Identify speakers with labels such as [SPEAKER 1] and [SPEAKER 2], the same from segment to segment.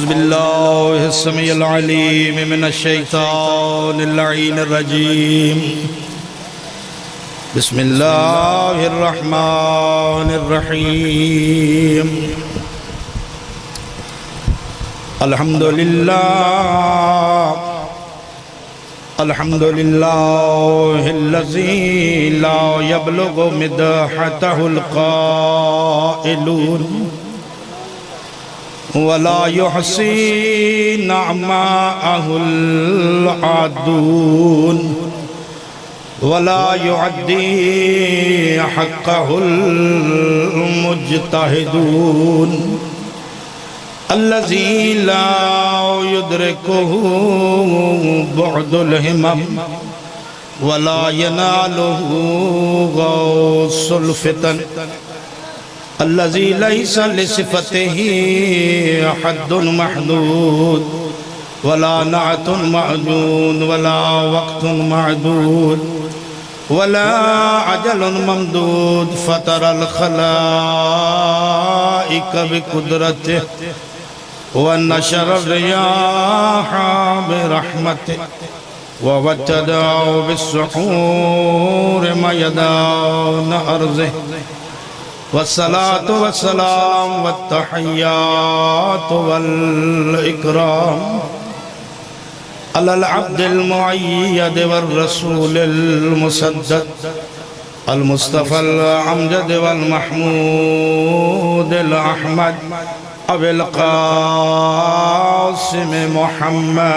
[SPEAKER 1] بالله السميع العليم من الشيطان اللعين الرجيم بسم الله الرحمن الرحيم الحمد لله الذي لا يبلغ مدحته القائلون ولا يحصي نعماءه العادون ولا يعدي حقه المجتهدون الذي لا يدركه بعد الهمم ولا يناله غوص الفتن الذي ليس لصفته حد محدود ولا نعت معدود ولا وقت معدود ولا عجل ممدود فطر الخلائق بقدرته ونشر الرياح برحمته ووتدا بالسحور ميدان أرضه والصلاة والسلام والتحيات والإكرام على العبد المؤيد والرسول المسدد المصطفى الأمجد والمحمود الأحمد أبي القاسم محمد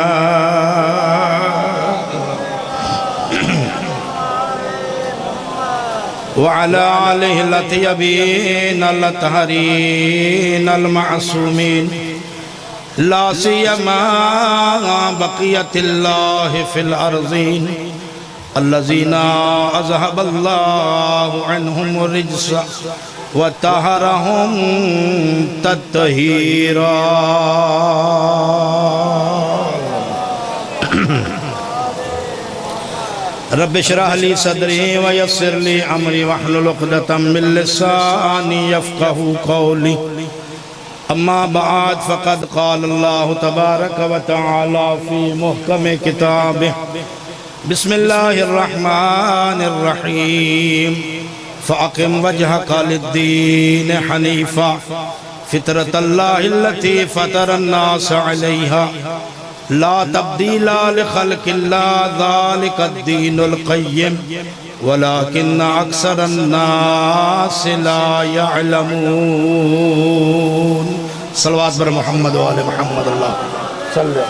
[SPEAKER 1] وعلى آله الطيبين الطاهرين المعصومين لا سيما بقية الله في الأرضين الذين أذهب الله عنهم الرجس وطهرهم تطهيرا. رب اشرح لي صدري ويسر لي امري واحلل عقدة من لساني يفقهوا قولي. اما بعد فقد قال الله تبارك وتعالى في محكم كتابه بسم الله الرحمن الرحيم فأقم وجهك للدين حنيفا فطرة الله التي فطر الناس عليها لا تبديل لخلق الله ذلك الدين القيم ولكن أكثر الناس لا يعلمون. صلوات بر محمد وآل محمد اللہ صلی.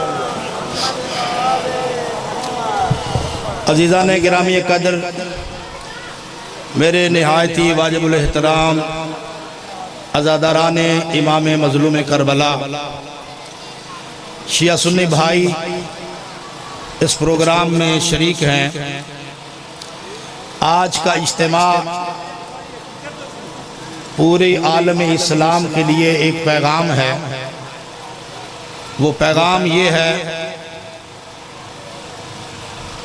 [SPEAKER 1] عزیزان گرامی قدر، میرے نہایتی واجب الاحترام عزاداران امام مظلوم کربلا شیعہ سنی بھائی اس پروگرام میں شریک ہیں. آج کا اجتماع پورے عالم اسلام کے لیے ایک پیغام ہے. وہ پیغام یہ ہے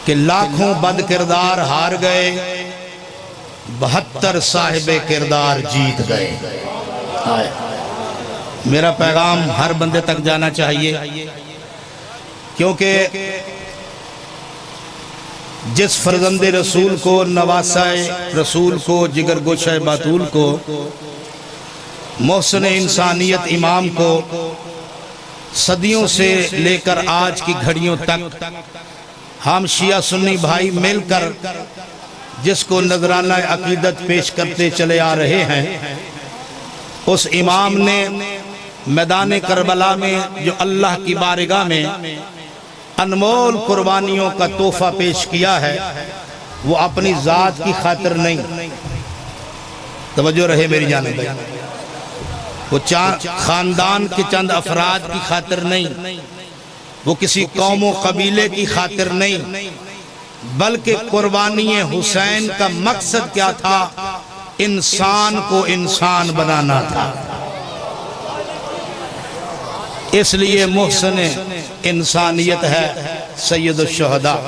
[SPEAKER 1] کہ لاکھوں بد کردار ہار گئے، 72 صاحب کردار جیت گئے. میرا پیغام ہر بندے تک جانا چاہیے، کیونکہ جس فرزند رسول کو، نواسہ رسول کو، جگر گوشہ باتول کو، محسن انسانیت امام کو صدیوں سے لے کر آج کی گھڑیوں تک ہم شیعہ سنی بھائی مل کر جس کو نذرانہ عقیدت پیش کرتے چلے آ رہے ہیں، اس امام نے میدان کربلا میں جو اللہ کی بارگاہ میں انمول قربانیوں کا تحفہ پیش کیا ہے، وہ اپنی ذات کی خاطر نہیں، توجہ رہے میری جانب، وہ خاندان کے چند افراد کی خاطر نہیں، وہ کسی قوم و قبیلے کی خاطر نہیں، بلکہ قربانی حسین کا مقصد کیا تھا؟ انسان کو انسان بنانا تھا. اس لیے محسن انسانیت ہے سید الشہداء.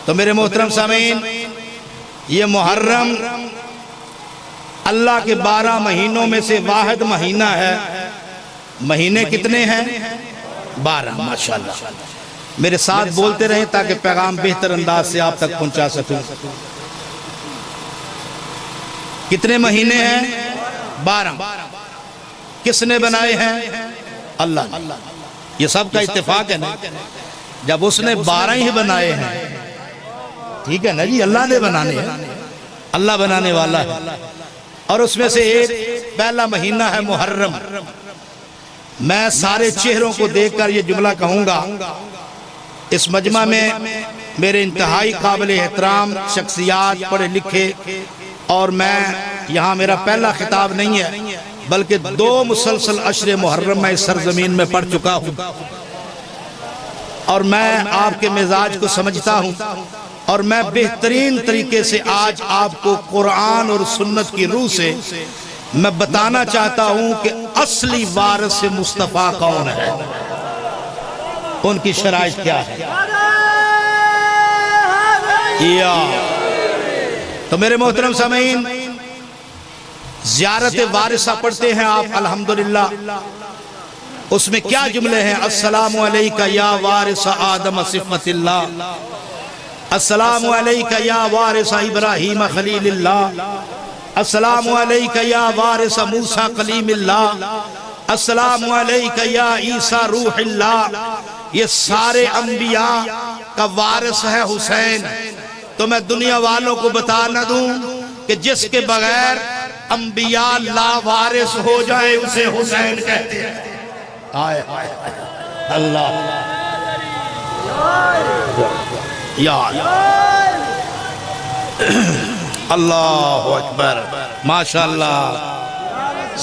[SPEAKER 1] تو میرے محترم سامعین، یہ محرم اللہ کے 12 مہینوں میں سے واحد مہینہ ہے. مہینے کتنے ہیں؟ 12 ماشاءاللہ. میرے ساتھ بولتے رہیں تاکہ پیغام بہتر انداز سے آپ تک پہنچا سکوں. کتنے مہینے ہیں؟ 12. کس نے بنائے ہیں؟ اللہ. یہ سب کا اتفاق ہے نا. جب اس نے 12 ہی بنائے ہیں، ٹھیک ہے نا جی، اللہ نے بنانے ہیں، اللہ بنانے والا ہے. اور اس میں سے ایک پہلا مہینہ ہے محرم. میں سارے چہروں کو دیکھ کر یہ جملہ کہوں گا، اس مجمع میں میرے انتہائی قابل احترام شخصیات پڑھے لکھے، اور میں یہاں میرا پہلا خطاب نہیں ہے بلکہ 2 مسلسل عشر محرم میں اس سرزمین میں پڑھ چکا ہوں، اور میں آپ کے مزاج کو سمجھتا ہوں، اور میں بہترین طریقے سے آج آپ کو قرآن اور سنت کی روح سے میں بتانا چاہتا ہوں کہ اصلی وارث مصطفیٰ کون ہے، ان کی شرائط کیا ہے. تو میرے محترم سامعین، زیارت وارثہ پڑھتے ہیں آپ الحمدللہ. اس میں کیا جملے ہیں؟ السلام علیکہ یا وارث آدم صفت اللہ، السلام علیکہ یا وارث ابراہیم خلیل اللہ، السلام علیکہ یا وارث موسیٰ کلیم اللہ، السلام علیکہ یا عیسیٰ روح اللہ. یہ سارے انبیاء کا وارث ہے حسین. تو میں دنیا والوں کو بتا نہ دوں کہ جس کے بغیر انبیاء لا وارث ہو جائے اسے حسین کہتے ہیں. اللہ یا اللہ اکبر، ماشاءاللہ.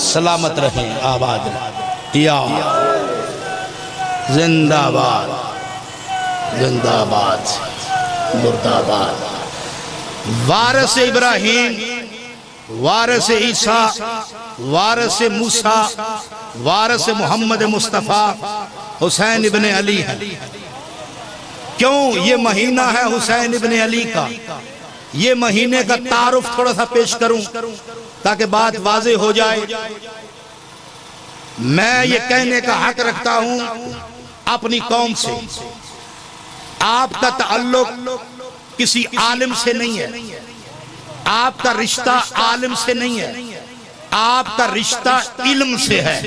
[SPEAKER 1] سلامت رہیں، آباد رہیں. یا زندہ باد، زندہ باد، مردہ باد. وارث ابراہیم، وارث عیسیٰ، وارث موسیٰ، وارث محمد مصطفیٰ حسین ابن علی ہے. کیوں یہ مہینہ ہے حسین ابن علی کا؟ یہ مہینے کا تعارف تھوڑا سا پیش کروں تاکہ بات واضح ہو جائے. میں یہ کہنے کا حق رکھتا ہوں اپنی قوم سے، آپ کا تعلق کسی عالم سے نہیں ہے، آپ کا رشتہ عالم سے نہیں ہے، آپ کا رشتہ علم سے ہے.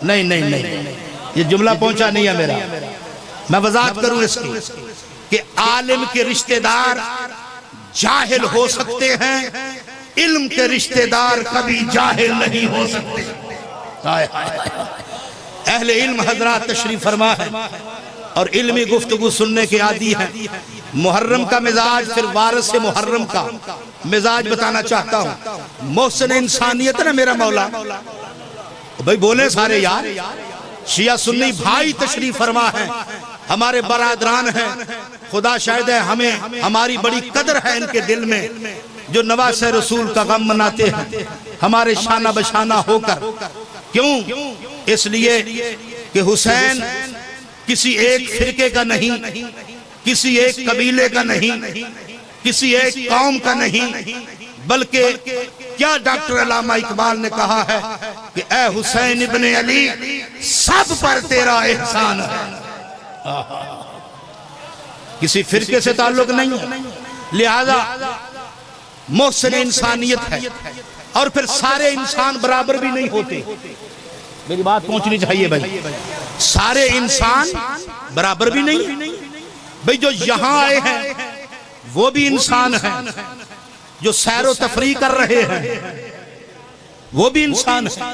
[SPEAKER 1] نہیں نہیں نہیں، یہ جملہ پہنچا نہیں ہے میرا. میں وضاحت کروں اس کی کہ عالم کے رشتہ دار جاہل ہو سکتے ہیں، علم کے رشتہ دار کبھی جاہل نہیں ہو سکتے. اہل علم حضرات تشریف فرما ہے اور علمی گفتگو سننے کے عادی ہیں. محرم کا مزاج، پھر وارث محرم کا مزاج بتانا چاہتا ہوں. محسن انسانیت نا میرا مولا. بھائی بولے سارے یار. شیعہ سنی بھائی تشریف فرما ہے، ہمارے برادران ہیں. خدا شاہد ہے ہمیں ہماری بڑی قدر ہے ان کے دل میں، جو نواز رسول کا غم مناتے ہیں ہمارے شانہ بشانہ ہو کر. کیوں؟ اس لیے کہ حسین کسی ایک فرقے کا نہیں، کسی ایک قبیلے کا نہیں، کسی ایک قوم کا نہیں، بلکہ کیا ڈاکٹر علامہ اقبال نے کہا ہے کہ اے حسین ابن علی سب پر تیرا احسان ہے. کسی فرقے سے تعلق نہیں ہے، لہذا محسن انسانیت ہے. اور پھر سارے انسان برابر بھی نہیں ہوتے. میری بات پہنچنی چاہیے بھائی. سارے انسان برابر بھی نہیں. بھائی جو یہاں آئے ہیں وہ بھی انسان ہیں، جو سیر و تفریح کر رہے ہیں وہ بھی انسان ہیں،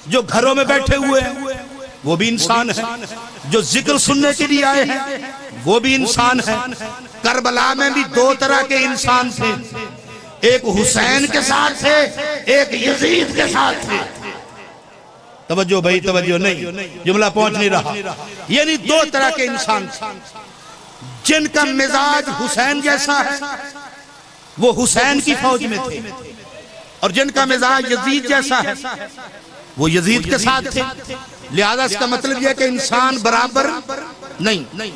[SPEAKER 1] جو گھروں میں بیٹھے ہوئے ہیں وہ بھی انسان ہیں، جو ذکر سننے کے لیے آئے ہیں وہ بھی انسان ہیں. کربلا میں بھی 2 طرح کے انسان تھے، ایک حسین کے ساتھ تھے، ایک یزید کے ساتھ تھے. توجہ بھائی، توجہ نہیں، جملہ پہنچ نہیں رہا. یعنی 2 طرح کے انسان تھے. جن کا مزاج حسین جیسا ہے وہ حسین کی فوج میں تھے، اور جن کا مزاج یزید جیسا ہے وہ یزید کے ساتھ تھے. لہذا اس کا مطلب یہ کہ انسان برابر نہیں.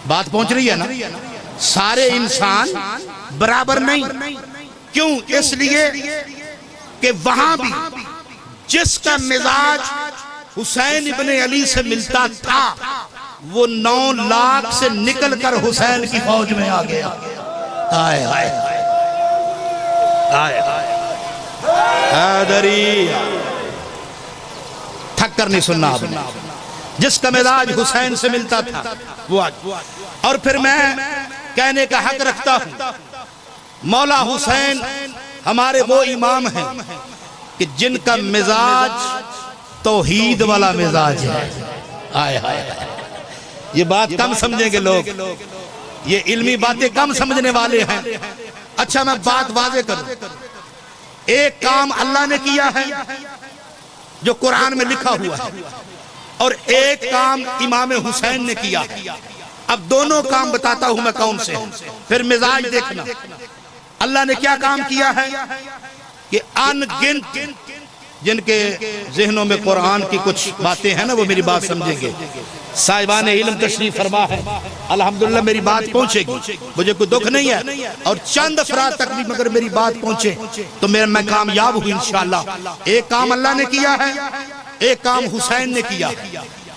[SPEAKER 1] بات پہنچ رہی ہے نا؟ سارے انسان برابر نہیں. کیوں؟ اس لیے کہ وہاں بھی جس کا مزاج حسین ابن علی سے ملتا تھا وہ 9 لاکھ سے نکل کر حسین کی فوج میں آ گیا. آئے آئے آئے حیدری تھک کر نہیں سننا آپ نے. جس کا مزاج حسین سے ملتا تھا وہ آج. اور پھر میں کہنے کا حق رکھتا ہوں مولا حسین ہمارے وہ امام ہیں کہ جن کا مزاج توحید والا مزاج ہے. آئے آئے یہ بات کم سمجھیں گے لوگ, یہ علمی باتیں کم سمجھنے والے ہیں. اچھا میں بات واضح کروں, ایک کام اللہ نے کیا ہے جو قرآن میں لکھا ہوا ہے اور ایک کام امام حسین نے کیا. اب دونوں کام بتاتا ہوں میں کون سے, پھر مزاج دیکھنا. اللہ نے کیا کام کیا ہے کہ ان گنت جن کے ذہنوں میں قرآن کی کچھ باتیں ہیں نا وہ میری بات سمجھیں گے. صاحبان علم تشریف فرما ہے, الحمدللہ میری بات پہنچے گی, مجھے کوئی دکھ نہیں ہے. اور چند افراد تک بھی مگر میری بات پہنچے تو میں کامیاب ہوں انشاءاللہ. ایک کام اللہ نے کیا ہے, ایک کام حسین نے کیا.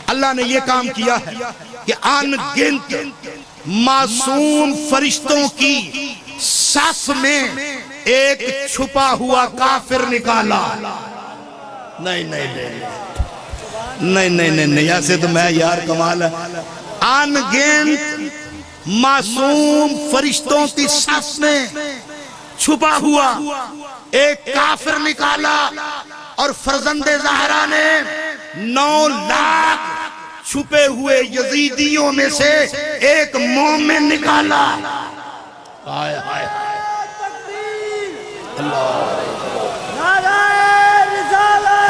[SPEAKER 1] اللہ نے یہ کام کیا ہے کہ ان گنت معصوم فرشتوں کی صف میں ایک چھپا ہوا کافر نکالا. نہیں نہیں نہیں نہیں نہیں نہیں ایسے تو میں یار کمال ہے. ان گنت معصوم فرشتوں کی صف میں چھپا ہوا ایک کافر نکالا اور فرزند زہرا نے 9 لاکھ چھپے ہوئے یزیدیوں میں سے ایک مومن نکالا. آئے آئے اللہ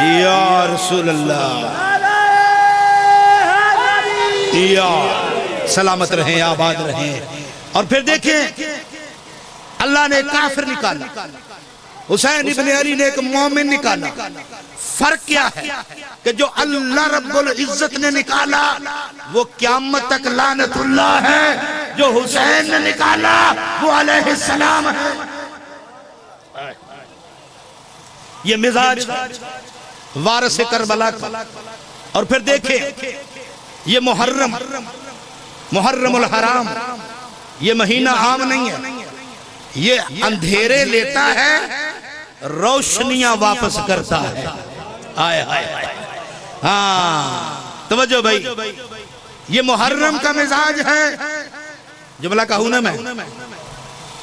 [SPEAKER 1] یا رسول اللہ, یا سلامت رہیں آباد رہیں. اور پھر دیکھیں اللہ نے ایک کافر نکالا, حسین ابن علی نے ایک مومن نکالا. فرق کیا ہے کہ جو اللہ رب العزت نے نکالا وہ قیامت تک لعنت اللہ ہے, جو حسین نے نکالا وہ علیہ السلام ہے. یہ مزاج وارث کربلا کا. اور پھر دیکھیں یہ محرم الحرام, یہ مہینہ عام نہیں ہے, یہ اندھیرے لیتا ہے روشنیاں واپس کرتا ہے. آئے آئے ہاں توجہ بھائی, یہ محرم کا مزاج ہے. جملہ کہوں نا میں,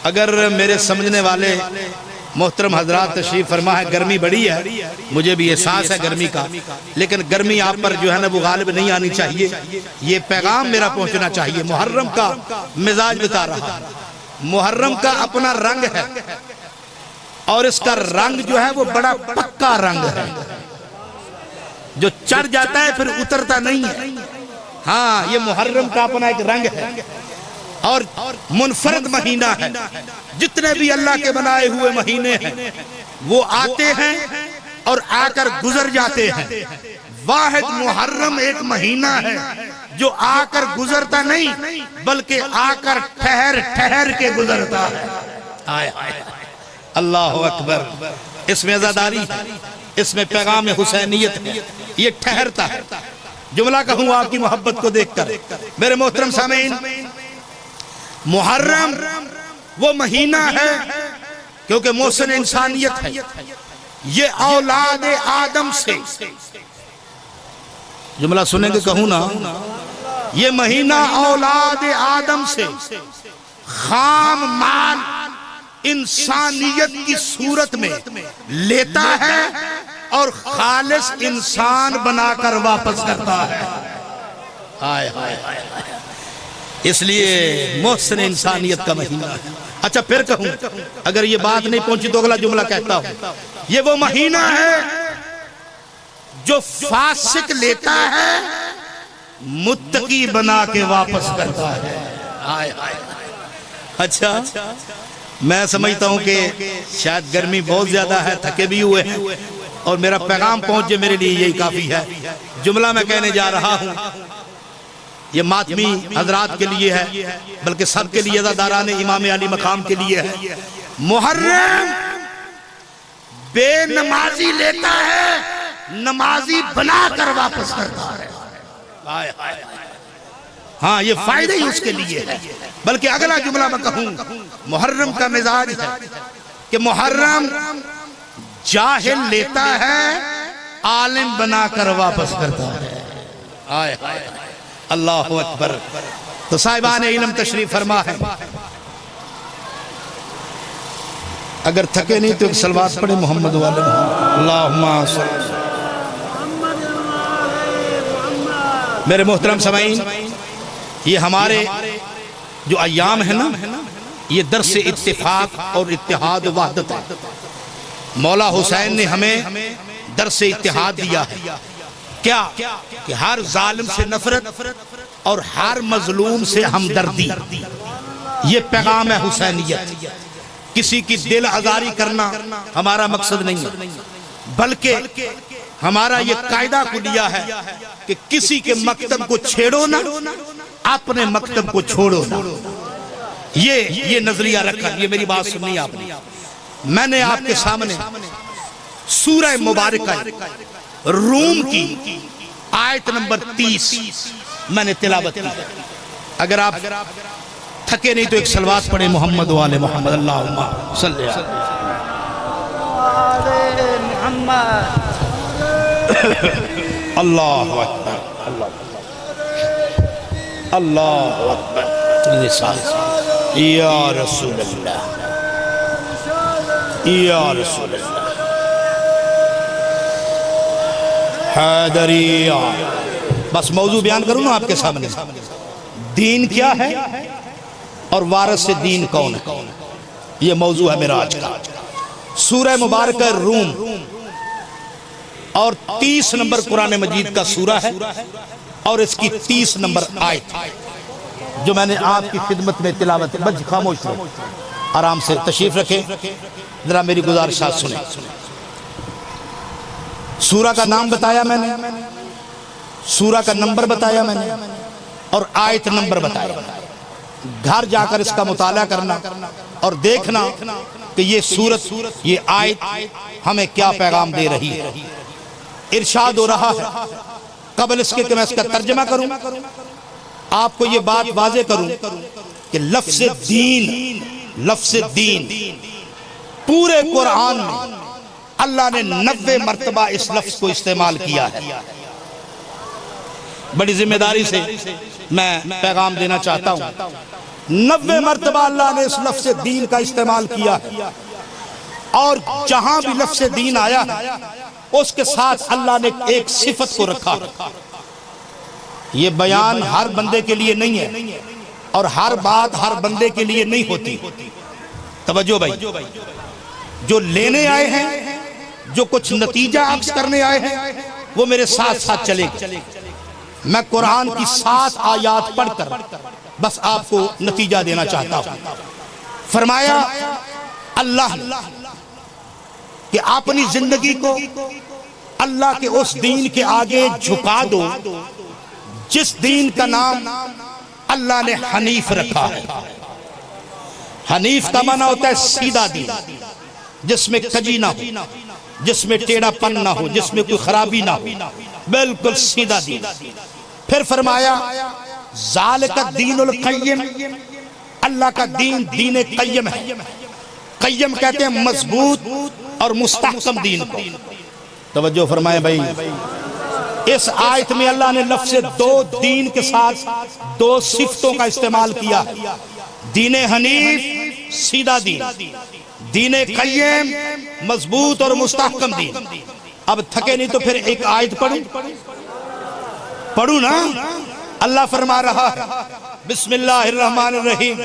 [SPEAKER 1] اگر میرے سمجھنے والے محترم حضرات تشریف فرما ہے, گرمی بڑی ہے, مجھے بھی احساس ہے گرمی کا, لیکن گرمی آپ پر جو ہے نا وہ غالب نہیں آنی چاہیے. یہ پیغام میرا پہنچنا چاہیے. محرم کا مزاج بتا رہا, محرم کا اپنا رنگ ہے اور اس کا رنگ جو ہے وہ بڑا پکا رنگ ہے, جو چڑھ جاتا ہے پھر اترتا نہیں ہے. ہاں یہ محرم کا اپنا ایک رنگ ہے اور منفرد مہینہ ہے. جتنے بھی اللہ کے بنائے ہوئے مہینے ہیں وہ آتے ہیں اور آ کر گزر جاتے ہیں. واحد محرم ایک مہینہ ہے جو آ کر گزرتا نہیں بلکہ آ کر ٹھہر ٹھہر کے گزرتا ہے. اللہ اکبر. اس میں عزاداری ہے, اس میں پیغام حسینیت ہے, یہ ٹھہرتا ہے. جملہ کہوں آپ کی محبت کو دیکھ کر میرے محترم سامعین, محرم وہ مہینہ ہے کیونکہ محسن انسانیت ہے. یہ اولاد آدم سے, جملہ سنیں گے کہوں نا, یہ مہینہ اولاد آدم سے خام مال انسانیت کی صورت میں لیتا ہے اور خالص انسان بنا کر واپس کرتا ہے. آئے آئے آئے, اس لیے محسن انسانیت کا مہینہ ہے. اچھا پھر کہوں, اگر یہ بات نہیں پہنچی تو اگلا جملہ کہتا ہوں. یہ وہ مہینہ ہے جو فاسق لیتا ہے متقی بنا کے واپس کرتا ہے. آئے آئے. اچھا میں سمجھتا ہوں کہ شاید گرمی بہت زیادہ ہے, تھکے بھی ہوئے ہیں اور میرا پیغام پہنچے میرے لیے یہی کافی ہے. جملہ میں کہنے جا رہا ہوں یہ ماتمی حضرات کے لیے ہے بلکہ سب کے لیے, عزاداران امام علی مقام کے لیے ہے. محرم بے نمازی لیتا ہے نمازی بنا کر واپس کرتا ہے۔ ہاں یہ فائدہ ہی اس کے لیے ہے۔ بلکہ اگلا جملہ میں کہوں، محرم کا مزاج ہے کہ محرم جاہل لیتا ہے، عالم بنا کر واپس کرتا ہے۔ آئے اللہ اکبر۔ تو صاحبان علم تشریف فرما ہے، اگر تھکے نہیں تو ایک صلوات پڑھے محمد والے محمد، اللہم صلی۔ میرے محترم سامعین، یہ ہمارے جو ایام ہیں نا، یہ درس اتفاق اور اتحاد و وحدت ہے۔ مولا حسین نے ہمیں درس اتحاد دیا ہے۔ کیا کہ ہر ظالم سے نفرت اور ہر مظلوم سے ہمدردی، یہ پیغام ہے حسینیت۔ کسی کی دل آزاری کرنا ہمارا مقصد نہیں ہے، بلکہ ہمارا یہ قاعدہ کو لیا ہے کہ کسی کے مکتب کو چھیڑو نہ، اپنے مکتب کو چھوڑو نہ۔ یہ نظریہ رکھا۔ یہ میری بات سنی آپ نے، میں نے آپ کے سامنے سورہ مبارکہ روم کی آیت نمبر 30 میں نے تلاوت کی۔ اگر آپ تھکے نہیں تو ایک صلوات پڑھیں محمد والے محمد، اللہم صلی اللہ اکبر، اللہ اکبر، یا رسول اللہ، یا رسول اللہ، حیدریہ۔ بس موضوع بیان کروں نا آپ کے سامنے، دین کیا ہے اور وارث سے دین کون ہے، یہ موضوع ہے میرا آج کا۔ سورہ مبارکہ روم اور 30 نمبر قرآن مجید کا سورہ ہے، اور اس کی 30 نمبر آیت جو میں نے آپ کی خدمت میں تلاوت۔ بس خاموش رہو، آرام سے تشریف رکھیں، ذرا میری گزارشات سنیں۔ سورہ کا نام بتایا میں نے، سورہ کا نمبر بتایا میں نے، اور آیت نمبر بتایا۔ گھر جا کر اس کا مطالعہ کرنا اور دیکھنا کہ یہ سورت، یہ آیت ہمیں کیا پیغام دے رہی ہے۔ ارشاد ہو رہا ہے، قبل اس کے کہ میں اس کا ترجمہ کروں، آپ کو یہ بات واضح کروں کہ لفظ دین، لفظ دین پورے قرآن میں اللہ نے 90 مرتبہ اس لفظ کو استعمال کیا ہے۔ بڑی ذمہ داری سے میں پیغام دینا چاہتا ہوں، 90 مرتبہ اللہ نے اس لفظ دین کا استعمال کیا ہے، اور جہاں بھی لفظ دین آیا ہے اس کے ساتھ اللہ نے ایک صفت کو رکھا۔ یہ بیان ہر بندے کے لیے نہیں ہے، اور ہر بات ہر بندے کے لیے نہیں ہوتی۔ توجہ بھائی، جو لینے آئے ہیں، جو کچھ نتیجہ عکس کرنے آئے ہیں، وہ میرے ساتھ ساتھ چلے گئے۔ میں قرآن کی 7 آیات پڑھ کر بس آپ کو نتیجہ دینا چاہتا ہوں۔ فرمایا اللہ کہ اپنی زندگی کو اللہ کے اس دین کے آگے جھکا دو جس دین کا نام اللہ نے حنیف رکھا ہے۔ حنیف کا معنی ہوتا ہے سیدھا دین، جس میں کجی نہ ہو، جس میں ٹیڑھا پن نہ ہو، جس میں کوئی خرابی نہ ہو، بالکل سیدھا دین۔ پھر فرمایا ذالک الدین القیم، اللہ کا دین دین قیم ہے۔ قیم کہتے ہیں مضبوط اور مستحکم دین کو۔ توجہ فرمائے بھائی، اس آیت میں اللہ نے لفظ دو دین کے ساتھ 2 صفتوں کا استعمال کیا ہے۔ دین حنیف سیدھا دین، دین قیم مضبوط اور مستحکم دین۔ اب تھکے نہیں تو پھر ایک آیت پڑھوں نا۔ اللہ فرما رہا ہے بسم اللہ الرحمن الرحیم،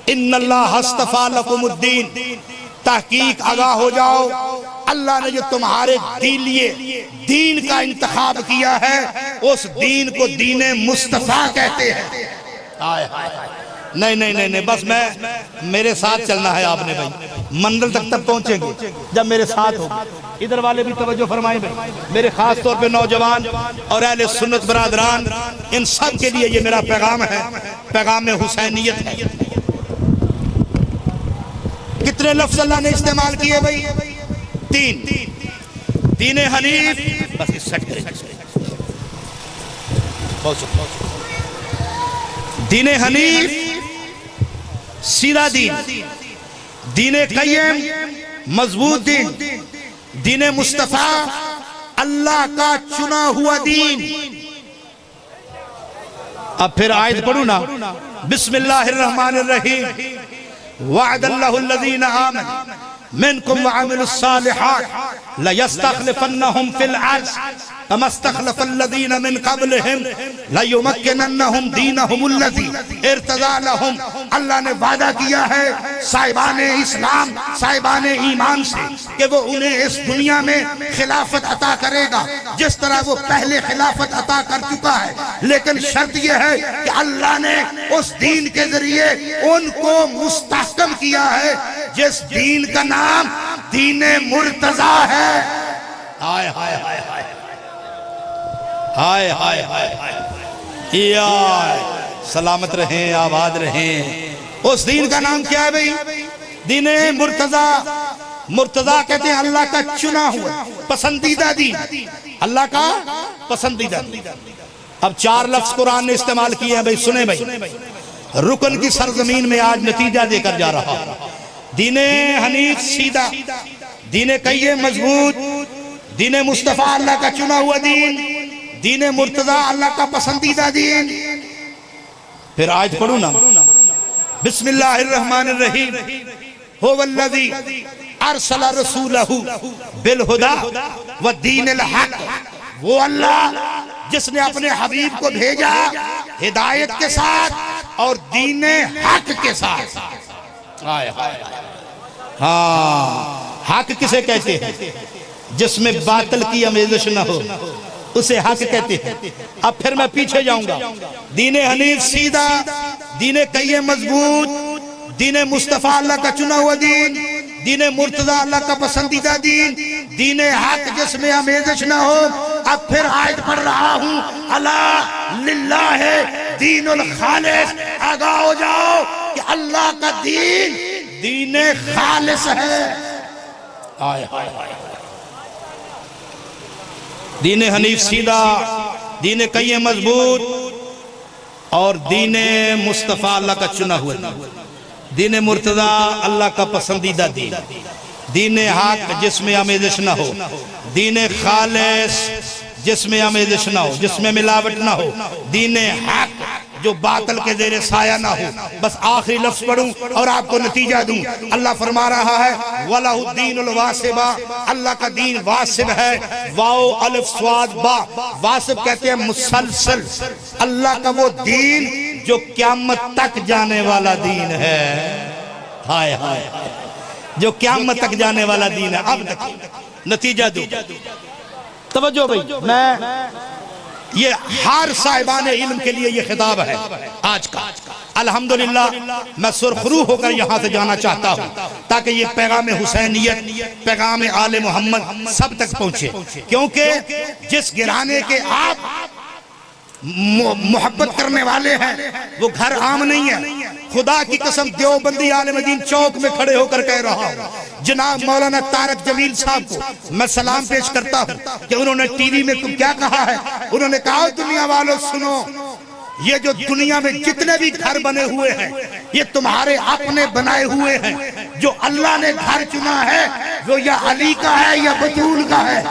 [SPEAKER 1] ان اللہ اصطفیٰ لکم الدین، تحقیق آگاہ ہو جاؤ، اللہ نے جو تمہارے لیے دین کا انتخاب کیا ہے اس دین کو دین مصطفیٰ کہتے ہیں۔ نہیں بس میرے ساتھ چلنا ہے آپ نے بھائی، منزل تک تب پہنچیں گے جب میرے ساتھ ہو۔ ادھر والے بھی توجہ فرمائیں بھائی، میرے خاص طور پہ نوجوان اور اہل سنت برادران، ان سب کے لیے یہ میرا پیغام ہے، پیغام حسینیت ہے۔ کتنے لفظ اللہ نے استعمال کیے بھائی؟ 3۔ دین حنیف، بس اس سیٹ کریں، دین حنیف سیدھا دین، دین قیم مضبوط دین، دین مصطفیٰ اللہ کا چنا ہوا دین۔ اب پھر آیت پڑھو نا، بسم اللہ الرحمن الرحیم، وعد اللہ الذین آمنوا منکم وعملوا الصالحات لَيَسْتَخْلِفَنَّهُمْ فِي الْأَرْضِ كَمَا اسْتَخْلَفَ الَّذِينَ مِنْ قَبْلِهِمْ لَيُمَكِّنَنَّهُمْ دِينَهُمُ الَّذِي ارْتَضَىٰ لَهُمْ۔ اللہ نے وعدہ کیا ہے صاحبان اسلام، صاحبان ایمان سے کہ وہ انہیں اس دنیا میں خلافت عطا کرے گا جس طرح وہ پہلے خلافت عطا کر چکا ہے، لیکن شرط یہ ہے کہ اللہ نے اس دین کے ذریعے ان کو مستحکم کیا ہے جس دین کا نام دین مرتضیٰ ہے۔ ہائے ہائے ہائے ہائے ہائے ہائے ہائے ہائے، سلامت رہیں، آباد رہیں۔ اس دین کا نام کیا ہے بھئی؟ دین مرتضیٰ۔ مرتضیٰ کہتے ہیں اللہ کا چنا ہوا پسندیدہ دین، اللہ کا پسندیدہ دین۔ اب 4 لفظ قرآن نے استعمال کیے ہیں بھئی، سنیں بھئی، رکن کی سرزمین میں آج نتیجہ دے کر جا رہا، دین حنیف سیدھا، دین قیم مضبوط، دین مصطفیٰ اللہ کا چنا ہوا دین، دین مرتضیٰ اللہ کا پسندیدہ دین۔ پھر آیت پڑھو نا، بسم اللہ الرحمن الرحیم، هو الذی ارسل رسولہ بالہدی والدین الحق۔ وہ اللہ جس نے اپنے حبیب کو بھیجا ہدایت کے ساتھ اور دین حق کے ساتھ۔ ہاں، حق کسے کہتے ہیں؟ جس میں باطل کی آمیزش نہ ہو اسے حق کہتے ہیں۔ اب پھر میں پیچھے جاؤں گا، دین حنیف سیدھا، دین قیم مضبوط، دین مصطفیٰ اللہ کا چنا ہوا دین، دین مرتضیٰ اللہ کا پسندیدہ دین، دین حق جس میں آمیزش نہ ہو۔ اب پھر آیت پڑھ رہا ہوں، الا للہ دین الخالص، آگاہ ہو جاؤ کہ اللہ کا دین دین خالص ہے۔ دین حنیف سیدھا، دین قیم مضبوط اور دین مصطفیٰ اللہ کا چنا ہوا دین، دین مرتضیٰ اللہ کا پسندیدہ دین، دین حق جس میں آمیزش نہ ہو، دین خالص جس میں آمیزش نہ ہو، جس میں ملاوٹ نہ ہو، دین حق جو باطل کے زیر سایہ نہ ہو۔ بس آخری لفظ پڑھوں اور آپ کو نتیجہ دوں۔ اللہ فرما رہا ہے وَلَهُ الدِّينُ الْوَاسِبَ، اللہ کا دین واسب ہے، واو الف صاد با، واسب کہتے ہیں مسلسل، اللہ کا وہ دین جو قیامت تک جانے والا دین ہے۔ ہائے ہائے، جو قیامت تک جانے والا دین ہے۔ اب نتیجہ دوں، توجہ بھئی، میں یہ ہر صاحبان علم کے لیے یہ خطاب ہے آج کا۔ الحمدللہ میں سرخرو ہو کر یہاں سے جانا چاہتا ہوں تاکہ یہ پیغام حسینیت، پیغام آل محمد سب تک پہنچے، کیونکہ جس گھرانے کے آپ محبت کرنے والے ہیں وہ گھر عام نہیں ہے۔ خدا کی قسم دیوبندی عالم دین چوک میں کھڑے ہو کر کہہ رہا ہوں، جناب مولانا طارق جمیل صاحب کو میں سلام پیش کرتا ہوں کہ انہوں نے ٹی وی میں کیا کہا ہے؟ انہوں نے کہا دنیا والوں سنو، یہ جو دنیا میں جتنے بھی گھر بنے ہوئے ہیں یہ تمہارے اپنے بنائے ہوئے ہیں، جو اللہ نے گھر چنا ہے وہ یا علی کا ہے یا بطول کا ہے۔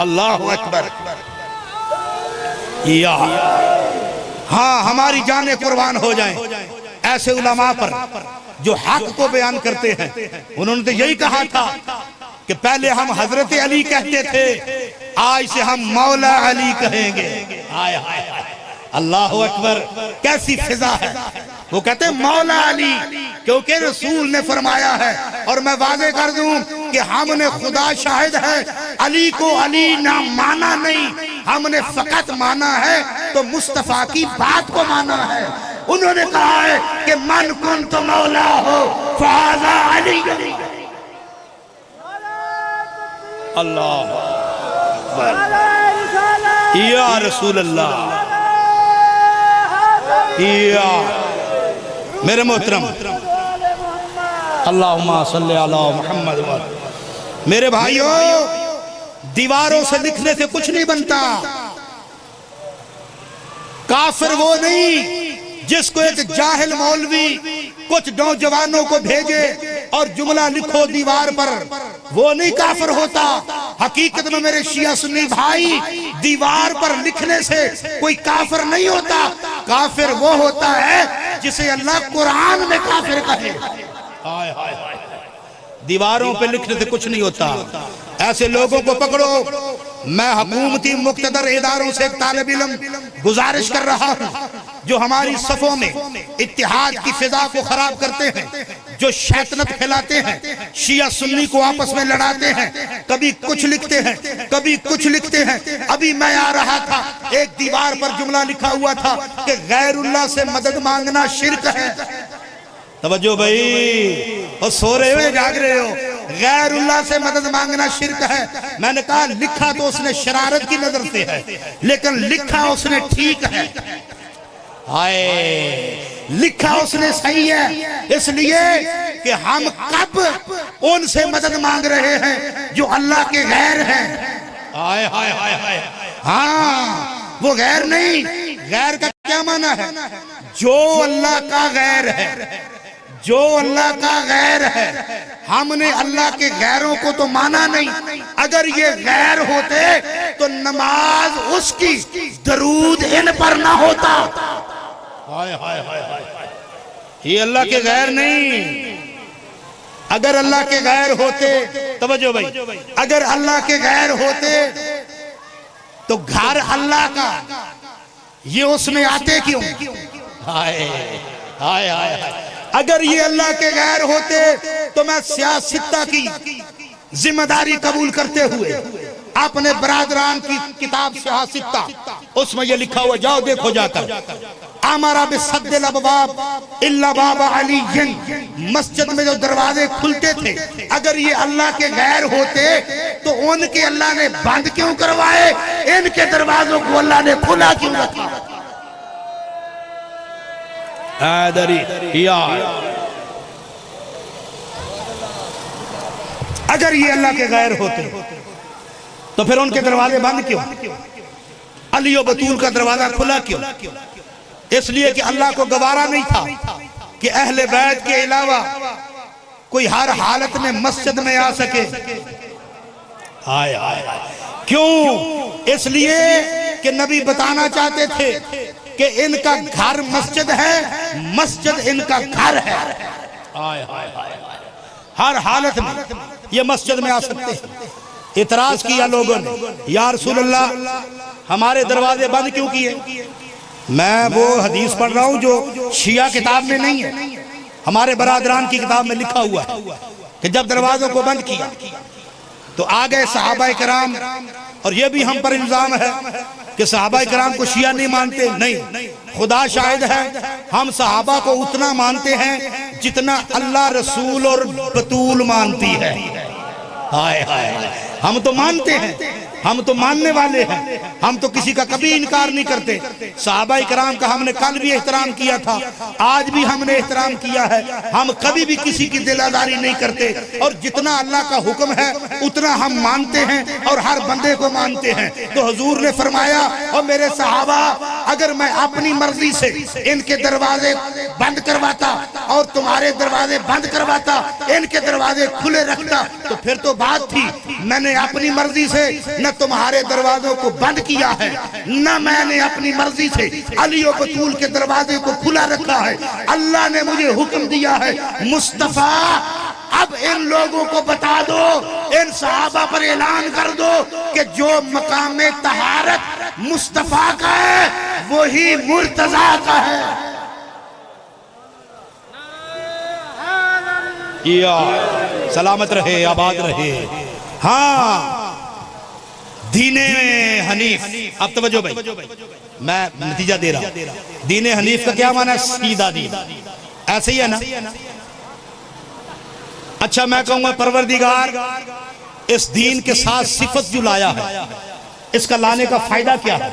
[SPEAKER 1] اللہ اکبر، یا ہاں ہماری جانیں قربان ہو جائیں ایسے علماء پر جو حق کو بیان کرتے ہیں۔ انہوں نے تو یہی کہا تھا کہ پہلے ہم حضرت علی کہتے تھے، آج سے ہم مولا علی کہیں گے۔ اللہ اکبر، کیسی فضا ہے۔ وہ کہتے ہیں مولا علی کیونکہ رسول نے فرمایا ہے، اور میں واضح کر دوں کہ ہم نے خدا شاہد ہے علی کو علی نہ مانا نہیں، ہم نے فقط مانا ہے تو مصطفیٰ کی بات کو مانا ہے۔ انہوں نے کہا ہے کہ من کنت مولا ہو فہذا علی۔ اللہ یا رسول اللہ، یا میرے محترم، اللہم صلی علی محمد میرے بھائیوں، دیواروں سے لکھنے سے کچھ نہیں بنتا۔ کافر وہ نہیں جس کو ایک جاہل مولوی کچھ نوجوانوں کو بھیجے اور جملہ لکھو دیوار پر، وہ نہیں کافر ہوتا۔ حقیقت میں میرے شیعہ سنی بھائی، دیوار پر لکھنے سے کوئی کافر نہیں ہوتا۔ کافر وہ ہوتا ہے جسے اللہ قرآن میں کافر کہے۔ دیواروں پہ لکھنے سے کچھ نہیں ہوتا۔ ایسے لوگوں کو پکڑو۔ میں حکومتی مقتدر اداروں سے ایک طالب علم گزارش کر رہا ہوں جو ہماری صفوں میں اتحاد کی فضا کو خراب کرتے ہیں، جو شیطنت پھیلاتے ہیں، شیعہ سنی کو آپس میں لڑاتے ہیں، کبھی کچھ لکھتے ہیں کبھی کچھ لکھتے ہیں۔ ابھی میں آ رہا تھا، ایک دیوار پر جملہ لکھا ہوا تھا کہ غیر اللہ سے مدد مانگنا شرک ہے۔ توجہ بھائی، اور سو رہے ہو جاگ رہے ہو؟ غیر اللہ سے مدد مانگنا شرک ہے۔ میں نے کہا لکھا تو اس نے شرارت کی نظر سے ہے، لیکن لکھا اس نے ٹھیک ہے۔ لکھا اس نے صحیح ہے، اس لیے کہ ہم کب ان سے مدد مانگ رہے ہیں جو اللہ کے غیر ہیں۔ ہاں، وہ غیر نہیں۔ غیر کا کیا معنی ہے؟ جو اللہ کا غیر ہے، جو اللہ کا غیر ہے۔ ہم نے اللہ کے غیروں کو تو مانا نہیں۔ اگر یہ غیر ہوتے تو نماز اس کی، درود ان پر نہ ہوتا۔ یہ اللہ کے غیر نہیں۔ اگر اللہ کے غیر ہوتے، توجہ بھائی، اگر اللہ کے غیر ہوتے تو گھر اللہ کا یہ اس میں آتے کیوں؟ اگر یہ اللہ کے غیر ہوتے تو میں سیاستہ کی ذمہ داری قبول کرتے ہوئے اپنے برادران کی کتاب سیاستہ، اس میں یہ لکھا ہوا، جاؤ دیکھو جا کر، امر بسد الابواب الا باب علی، مسجد میں جو دروازے کھلتے تھے اگر یہ اللہ کے غیر ہوتے تو ان کے اللہ نے بند کیوں کروائے؟ ان کے دروازوں کو اللہ نے کھلا کیوں رکھا؟ اگر یہ اللہ کے غیر ہوتے تو پھر ان کے دروازے بند کیوں؟ علی و بطول کا دروازہ کھلا کیوں؟ اس لیے کہ اللہ کو گوارا نہیں تھا کہ اہل بیت کے علاوہ کوئی ہر حالت میں مسجد میں آ سکے۔ کیوں؟ اس لیے کہ نبی بتانا چاہتے تھے کہ ان کا گھر مسجد ہے، مسجد ان کا گھر ہے۔ ہر حالت میں یہ مسجد میں آ سکتے ہیں۔ اعتراض کیا لوگوں نے، یا رسول اللہ ہمارے دروازے بند کیوں کیے؟ میں وہ حدیث پڑھ رہا ہوں جو شیعہ کتاب میں نہیں ہے، ہمارے برادران کی کتاب میں لکھا ہوا ہے کہ جب دروازوں کو بند کیا تو آگئے صحابہ کرام، اور یہ بھی ہم پر الزام ہے کہ صحابہ کرام کو شیعہ نہیں مانتے، نہیں، خدا شاہد ہے ہم صحابہ کو اتنا مانتے ہیں جتنا اللہ رسول اور بطول مانتی ہے۔ ہم تو مانتے ہیں، ہم تو ماننے والے ہیں، ہم تو کسی کا کبھی انکار نہیں کرتے۔ صحابہ کرام کا ہم نے کل بھی احترام کیا تھا، آج بھی ہم نے احترام کیا ہے، ہم کبھی بھی کسی کی دل آزاری نہیں کرتے، اور جتنا اللہ کا حکم ہے اتنا ہم مانتے ہیں اور ہر بندے کو مانتے ہیں۔ تو حضور نے فرمایا، اور میرے صحابہ اگر میں اپنی مرضی سے ان کے دروازے بند کرواتا اور تمہارے دروازے بند کرواتا، ان کے دروازے کھلے رکھتا تو پھر تو بات تھی۔ میں نے اپنی مرضی سے نہ تمہارے دروازوں کو بند کیا ہے، نہ میں نے اپنی مرضی سے علی و بطول کے دروازے کو کھلا رکھا ہے۔ اللہ نے مجھے حکم دیا ہے، مصطفیٰ اب ان لوگوں کو بتا دو، ان صحابہ پر اعلان کر دو کہ جو مقام طہارت مصطفیٰ کا ہے وہی مرتضیٰ کا ہے۔ سلامت رہے، آباد رہے۔ ہاں، دین حنیف، اب توجہ بھائی، میں نتیجہ دے رہا ہوں۔ دین حنیف کا کیا معنی ہے؟ سیدھا دین، ایسے ہی ہے نا؟ اچھا میں کہوں گا پروردگار اس دین کے ساتھ صفت جو لایا ہے، اس کا لانے کا فائدہ کیا ہے؟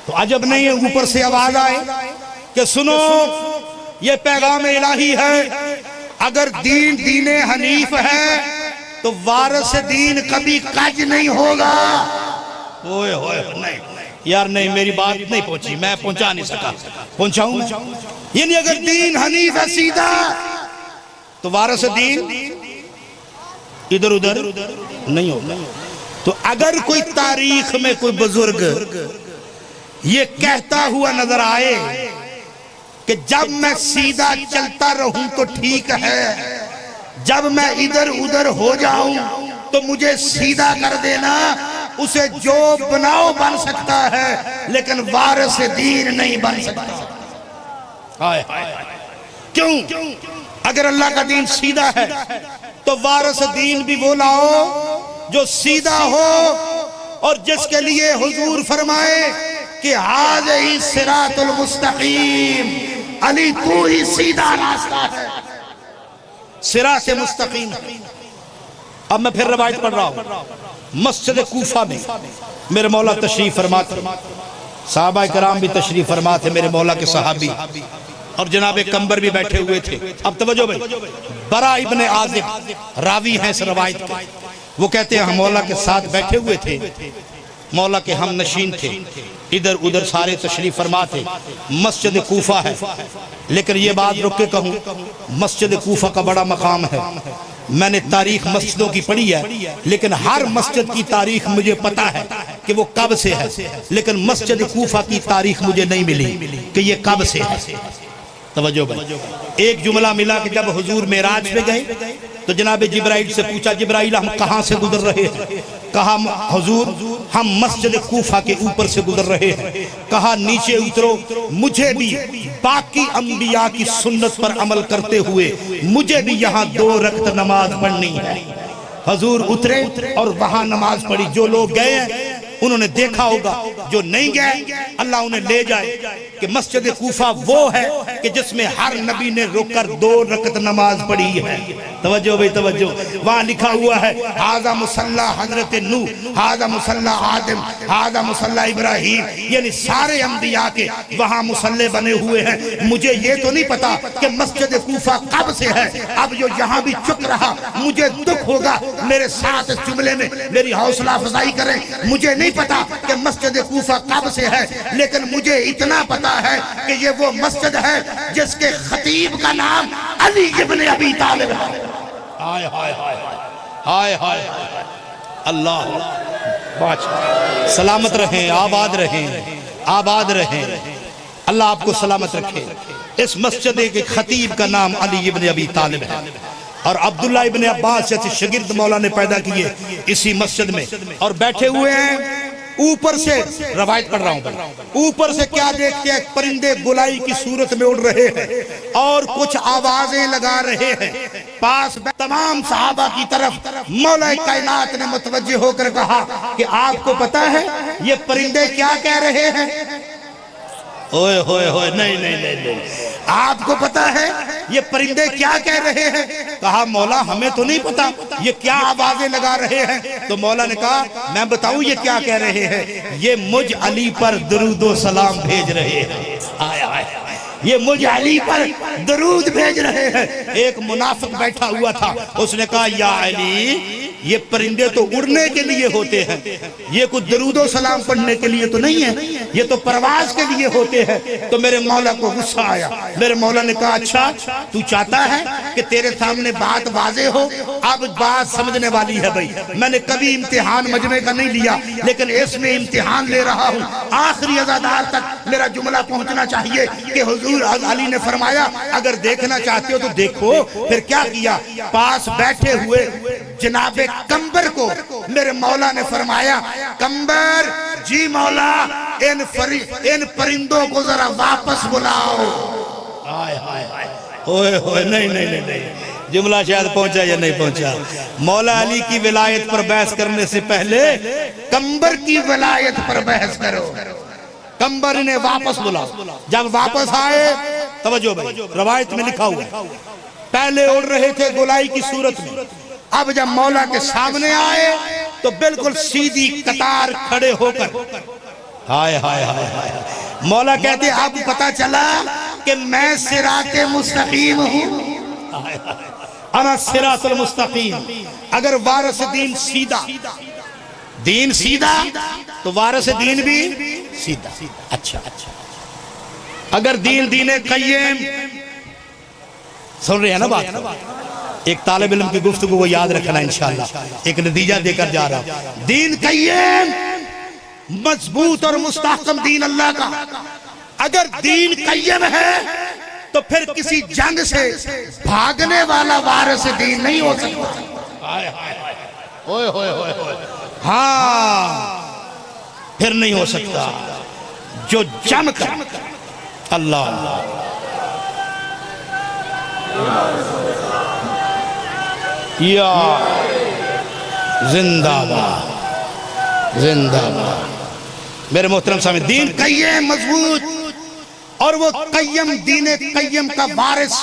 [SPEAKER 1] تو عجب نہیں ہے اوپر سے آواز آئے کہ سنو یہ پیغام الہی ہے، اگر دین حنیف ہے تو وارث دین کبھی کج نہیں ہوگا. اوئے ہوئے نہیں یار نہیں میری بات نہیں پہنچی, میں پہنچا نہیں سکا, پہنچاؤں یعنی اگر دین حنیف ہے سیدھا تو وارث دین ادھر ادھر نہیں ہوگا. تو اگر کوئی تاریخ میں کوئی بزرگ یہ کہتا ہوا نظر آئے کہ جب میں سیدھا چلتا رہوں تو ٹھیک ہے, جب میں ادھر ادھر ہو جاؤں تو مجھے سیدھا کر دینا, اسے جو بناؤ بن سکتا ہے لیکن وارث دین نہیں بن سکتا. کیوں؟ اگر اللہ کا دین سیدھا ہے تو وارث دین بھی وہ لاؤ جو سیدھا ہو, اور جس کے لیے حضور فرمائے کہ ھذہ صراط المستقیم, علی تو ہی سیدھا راستہ ہے, صراط مستقیم. اب میں پھر روایت پڑھ رہا ہوں. مسجد کوفہ میں میرے مولا تشریف فرماتے, صحابہ کرام بھی تشریف فرماتے, میرے مولا کے صحابی, اور جناب قنبر بھی بیٹھے ہوئے تھے. اب توجہ بھائی, برا ابن عازب راوی ہیں اس روایت کے, وہ کہتے ہیں ہم مولا کے ساتھ بیٹھے ہوئے تھے, مولا کے ہم نشین تھے, ادھر ادھر سارے تشریف فرما تھے. مسجد کوفہ ہے, لیکن یہ بات رک کے کہوں, مسجد کوفہ کا بڑا مقام ہے. میں نے تاریخ مسجدوں کی پڑھی ہے, لیکن ہر مسجد کی تاریخ مجھے پتا ہے کہ وہ کب سے ہے, لیکن مسجد کوفہ کی تاریخ مجھے نہیں ملی کہ یہ کب سے ہے. توجہ بھائی, ایک جملہ ملا کہ جب حضور معراج پہ گئے تو جناب جبرائیل سے پوچھا, جبرائیل ہم کہاں سے گزر رہے ہیں؟ کہا حضور ہم مسجد کوفہ کے اوپر سے گزر رہے ہیں. کہا نیچے اترو, مجھے بھی باقی انبیاء کی سنت پر عمل کرتے ہوئے مجھے بھی یہاں 2 رکعت نماز پڑھنی ہے. حضور اترے اور وہاں نماز پڑھی. جو لوگ گئے ہیں انہوں نے دیکھا ہوگا, جو نہیں گئے اللہ انہیں لے جائے کہ مسجد کوفہ وہ ہے کہ جس میں ہر نبی نے رک کر 2 رکعت نماز پڑھی ہے. توجہ بھئی توجہ, وہاں لکھا ہوا ہے ھذا مصلی حضرت نوح, ھذا مصلی آدم, ھذا مصلی ابراہیم, یعنی سارے انبیاء کے وہاں مصلی بنے ہوئے ہیں. مجھے یہ تو نہیں پتا کہ مسجد کوفہ کب سے ہے, اب جو یہاں بھی چک رہا مجھے دکھ ہوگا, میرے ساتھ اس جملے میں میری حوصلہ افزائی کریں. مجھے نہیں پتا کہ مسجد کوفہ کب سے ہے, لیکن مجھے اتنا پتا ہے کہ یہ وہ مسجد ہے جس کے خطیب کا نام علی ابن ابی طالب ہے. ہائے ہائے ہائے ہائے اللہ, سلامت رہیں, آباد رہیں, آباد رہیں, اللہ آپ کو سلامت رکھے. اس مسجد کے خطیب کا نام علی ابن ابی طالب ہے, اور عبداللہ ابن عباس جیسے شاگرد مولا نے پیدا کیے اسی مسجد میں, اور بیٹھے ہوئے ہیں. اوپر سے روایت پڑھ رہا ہوں, اوپر سے کیا دیکھتے ہیں, پرندے گولائی کی صورت میں اڑ رہے ہیں اور کچھ آوازیں لگا رہے ہیں. پاس تمام صحابہ کی طرف مولا کائنات نے متوجہ ہو کر کہا کہ آپ کو پتا ہے یہ پرندے کیا کہہ رہے ہیں؟ اوئے ہوئے ہوئے, نہیں نہیں نہیں, آپ کو پتا ہے یہ پرندے کیا کہہ رہے ہیں؟ کہا مولا ہمیں تو نہیں پتا, یہ کیا آوازیں لگا رہے ہیں؟ تو مولا نے کہا میں بتاؤں یہ کیا کہہ رہے ہیں, یہ مجھ علی پر درود و سلام بھیج رہے ہیں. یہ مجھ علی پر درود بھیج رہے ہیں. ایک منافق بیٹھا ہوا تھا, اس نے کہا یا علی یہ پرندے تو اڑنے کے لیے ہوتے ہیں, یہ کچھ درود و سلام پڑھنے کے لیے تو نہیں ہے, یہ تو پرواز کے لیے ہوتے ہیں. تو میرے مولا کو غصہ آیا. میرے مولا نے کہا اچھا تو چاہتا ہے کہ تیرے سامنے بات واضح ہو, اب بات سمجھنے والی ہے. بھائی میں نے کبھی امتحان مجمع کا نہیں لیا, لیکن اس میں امتحان لے رہا ہوں. آخری عزادار تک میرا جملہ پہنچنا چاہیے کہ حضور علی نے فرمایا اگر دیکھنا چاہتے ہو تو دیکھو. پھر کیا کیا, پاس بیٹھے ہوئے جناب قنبر کو میرے مولا نے فرمایا قنبر جی مولا ان پرندوں کو ذرا واپس بلاؤ. نہیں نہیں نہیں, جملہ شاید پہنچا یا نہیں پہنچا. مولا علی کی ولایت پر بحث کرنے سے پہلے قنبر کی ولایت پر بحث کرو. قنبر انہیں واپس بلاؤ. جب واپس آئے, توجہ بھائی روایت میں لکھا ہوا پہلے اڑ رہے تھے گولائی کی صورت میں, اب جب مولا کے سامنے آئے تو بالکل سیدھی قطار کھڑے ہو کر ہائے ہائے ہائے, مولا کہتے اب پتا چلا کہ میں صراط مستقیم ہوں. انا صراط المستقیم. اگر وارث دین سیدھا، دین سیدھا تو وارث دین بھی سیدھا. اچھا اگر دین قیم، سن رہے ہیں نا بات؟ ایک طالب علم کی گفتگو کو یاد رکھنا انشاءاللہ، ایک نتیجہ دے کر جا رہا ہوں. دین قیم، مضبوط اور مستحکم دین اللہ کا. اگر دین قیم ہے تو پھر کسی جنگ سے بھاگنے والا وارث دین نہیں ہو سکتا. ہاں پھر نہیں ہو سکتا. جو جم کر اللہ یا زندہ باد، زندہ باد. میرے محترم سامنے، دین قیم مضبوط، اور وہ قیم دین قیم کا وارث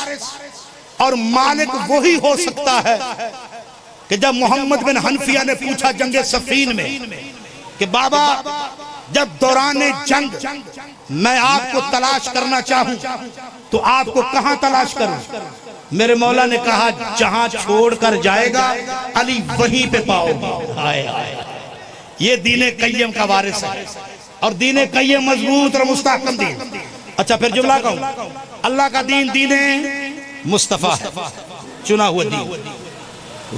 [SPEAKER 1] اور مالک وہی ہو سکتا ہے کہ جب محمد بن حنفیہ نے پوچھا جنگ صفین میں کہ بابا جب دوران جنگ میں آپ کو تلاش کرنا چاہوں تو آپ کو کہاں تلاش کروں؟ میرے مولا نے کہا جہاں چھوڑ کر جائے گا علی وہیں پہ پاؤ گے. یہ دین قیم کا وارث ہے، اور دین قیم مضبوط اور مستحکم دین. اچھا پھر جملہ کہوں، اللہ کا دین دین مصطفیٰ ہے، چنا ہوا دین.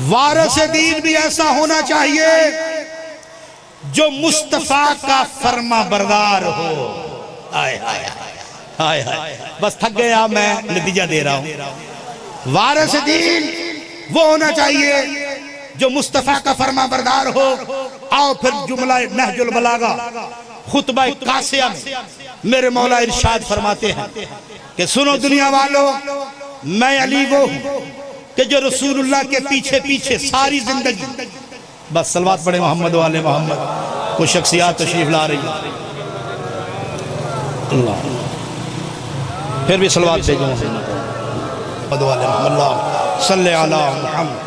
[SPEAKER 1] وارث دین بھی ایسا ہونا چاہیے جو مصطفیٰ کا فرما بردار ہو. آئے آئے آئے، بس تھک گیا، میں نتیجہ دے رہا ہوں. وارث دین وہ ہونا چاہیے جو مصطفیٰ کا فرما بردار ہو. آؤ پھر جملہ نہج البلاغہ خطبہ قاسیہ میں میرے مولا ارشاد فرماتے ہیں کہ سنو دنیا والو، میں علی وہ ہوں کہ جو رسول اللہ کے پیچھے پیچھے ساری زندگی، بس صلوات پڑھیں محمد و آل محمد. کچھ شخصیات تشریف لا رہی ہیں، اللہ پھر بھی صلوات بھیجو محمد و آل محمد. اللہ صلی علی محمد.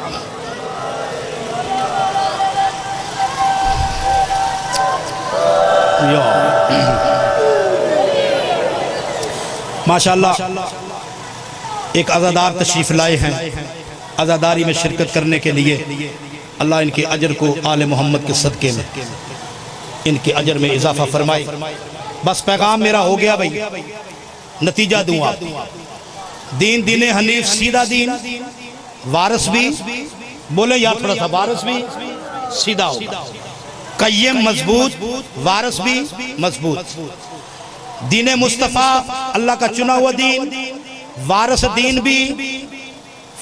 [SPEAKER 1] ماشاءاللہ ایک عزادار تشریف لائے ہیں عزاداری میں شرکت کرنے کے لیے. اللہ ان کے اجر کو آل محمد کے صدقے میں ان کے اجر میں اضافہ فرمائے. بس پیغام میرا ہو گیا بھائی، نتیجہ دوں آپ. دین دین حنیف سیدھا دین، وارث بھی بولے یا تھوڑا سا وارث بھی سیدھا ہوگا. قیم مضبوط، وارث بھی مضبوط. دین مصطفیٰ اللہ کا چنا ہوا دین، وارث دین بھی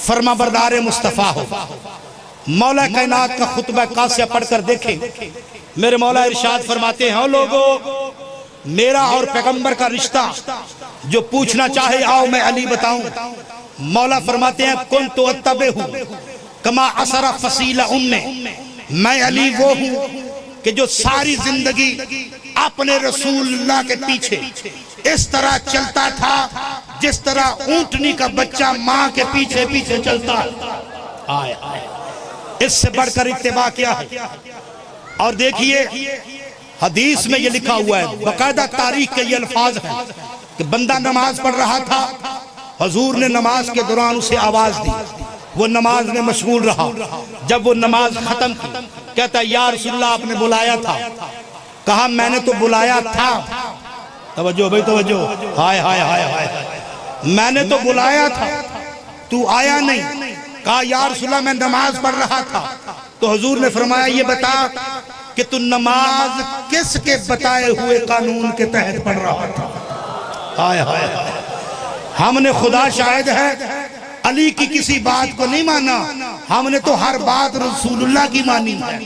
[SPEAKER 1] فرما بردار مصطفیٰ ہو. مولا کائنات کا خطبہ قاسیہ پڑھ کر دیکھیں. میرے مولا ارشاد فرماتے ہیں لوگو میرا اور پیغمبر کا رشتہ جو پوچھنا چاہے آؤ میں علی بتاؤں. مولا فرماتے ہیں کنت اتبعہ کما اسر فصیل امہ، میں علی وہ ہوں کہ جو ساری زندگی اپنے رسول اللہ کے پیچھے اس طرح چلتا تھا جس طرح اونٹنی کا بچہ ماں کے پیچھے پیچھے چلتا ہے. اس سے بڑھ کر اتباع کیا ہے؟ اور دیکھیے حدیث میں یہ لکھا ہوا ہے، باقاعدہ تاریخ کے یہ الفاظ ہیں کہ بندہ نماز پڑھ رہا تھا، حضور نے نماز کے دوران اسے آواز دی، وہ نماز میں مشغول رہا. جب وہ نماز ختم کی کہتا ہے یا رسول اللہ آپ نے بلایا تھا. کہا میں نے تو بلایا تھا. توجہ بھائی توجہ، ہائے ہائے ہائے ہائے، میں نے تو بلایا تھا تو آیا نہیں. کہا یا رسول اللہ میں نماز پڑھ رہا تھا. تو حضور نے فرمایا یہ بتا کہ تو نماز کس کے بتائے ہوئے قانون کے تحت پڑھ رہا تھا؟ ہائے ہائے ہائے، ہم نے خدا شاہد ہے علی کی کسی بات کو نہیں مانا، ہم نے تو ہر بات رسول اللہ کی مانی ہے.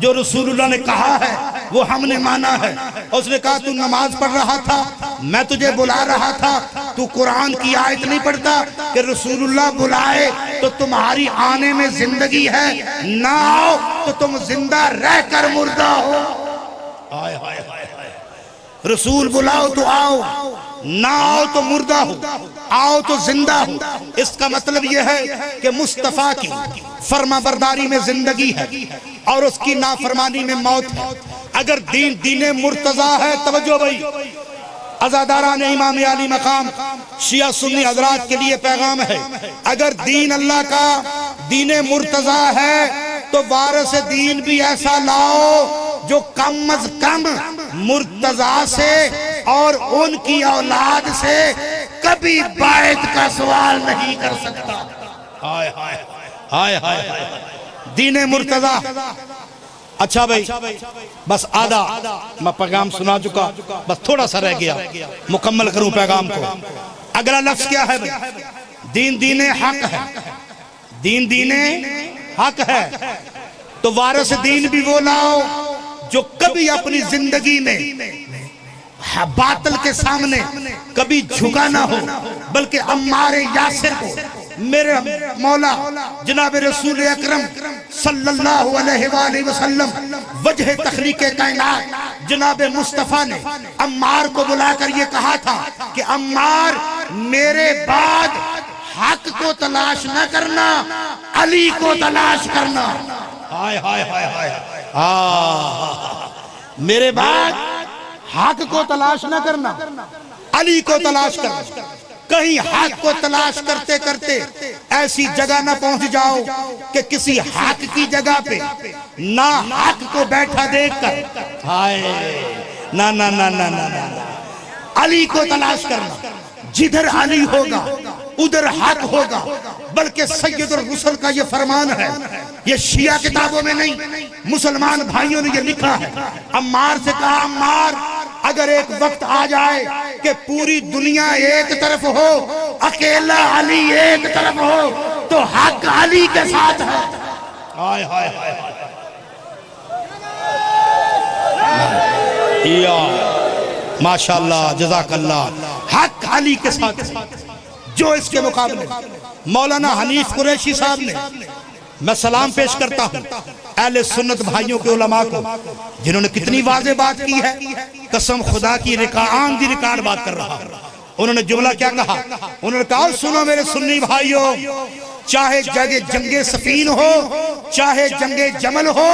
[SPEAKER 1] جو رسول اللہ نے کہا ہے وہ ہم نے مانا ہے. اس نے کہا تو نماز پڑھ رہا تھا، میں تجھے بلا رہا تھا، تو قرآن کی آیت نہیں پڑھتا کہ رسول اللہ بلائے تو تمہاری آنے میں زندگی ہے، نہ آؤ تو تم زندہ رہ کر مردہ ہو. آئے آئے آئے، رسول بلاؤ تو آؤ، نہ آؤ تو مردہ ہو، آؤ تو زندہ ہو. اس کا مطلب یہ ہے کہ مصطفیٰ کی فرما برداری میں زندگی ہے اور اس کی نافرمانی میں موت ہے. اگر دین دین مرتضیٰ ہے، توجہ بھائی، عزاداران امام علی مقام شیعہ سنی حضرات کے لیے پیغام ہے، اگر دین اللہ کا دین مرتضی ہے تو وارث دین بھی ایسا لاؤ جو کم از کم مرتضی سے اور ان کی اولاد سے کبھی بیعت کا سوال نہیں کر سکتا۔ ہائے ہائے ہائے ہائے دین مرتضی۔ اچھا بھائی بس آدھا میں پیغام سنا چکا، بس تھوڑا سا رہ گیا، مکمل کروں پیغام کو۔ اگلا لفظ کیا ہے بھائی؟ دین دین حق ہے، دین دین حق ہے، تو وارث دین بھی وہ لاؤ جو کبھی اپنی زندگی میں باطل کے سامنے کبھی جھکا نہ ہو، بلکہ عمار یاسر کو میرے مولا جناب رسول اکرم صلی اللہ علیہ وآلہ وسلم وجہ تخلیق کائنات جناب مصطفیٰ نے عمار کو بلا کر یہ کہا تھا کہ عمار میرے بعد حق کو تلاش نہ کرنا، علی کو تلاش کرنا۔ ہائے ہائے ہائے ہائے میرے بعد حق کو تلاش نہ کرنا، علی کو تلاش کرنا۔ کہیں حق کو تلاش کرتے کرتے ایسی جگہ نہ پہنچ جاؤ کہ کسی حق کی جگہ پہ نہ حق کو بیٹھا دیکھ کر ہائے نا نا نا نا نا علی کو تلاش کرنا، جدھر علی ہوگا ادھر حق ہوگا۔ بلکہ سید الرسل کا یہ فرمان ہے، یہ شیعہ کتابوں میں نہیں، مسلمان بھائیوں نے یہ لکھا ہے۔ عمار سے کہا عمار اگر ایک وقت آ جائے کہ پوری دنیا ایک طرف ہو، اکیلا علی ایک طرف ہو، تو حق علی کے ساتھ ہے۔ ہائے ہائے ہائے ماشاءاللہ جزاک اللہ، حق علی کے ساتھ ہے۔ جو اس کے مقابلے مولانا حنیف قریشی صاحب نے، میں سلام پیش کرتا ہوں اہل سنت بھائیوں کے علماء کو جنہوں نے کتنی واضح بات کی ہے، قسم خدا کی آن دی ریکارڈ بات کر رہا۔ انہوں نے جملہ کیا کہا؟ انہوں نے کہا سنو میرے سنی بھائیوں، چاہے جنگ صفین ہو چاہے جنگ جمل ہو،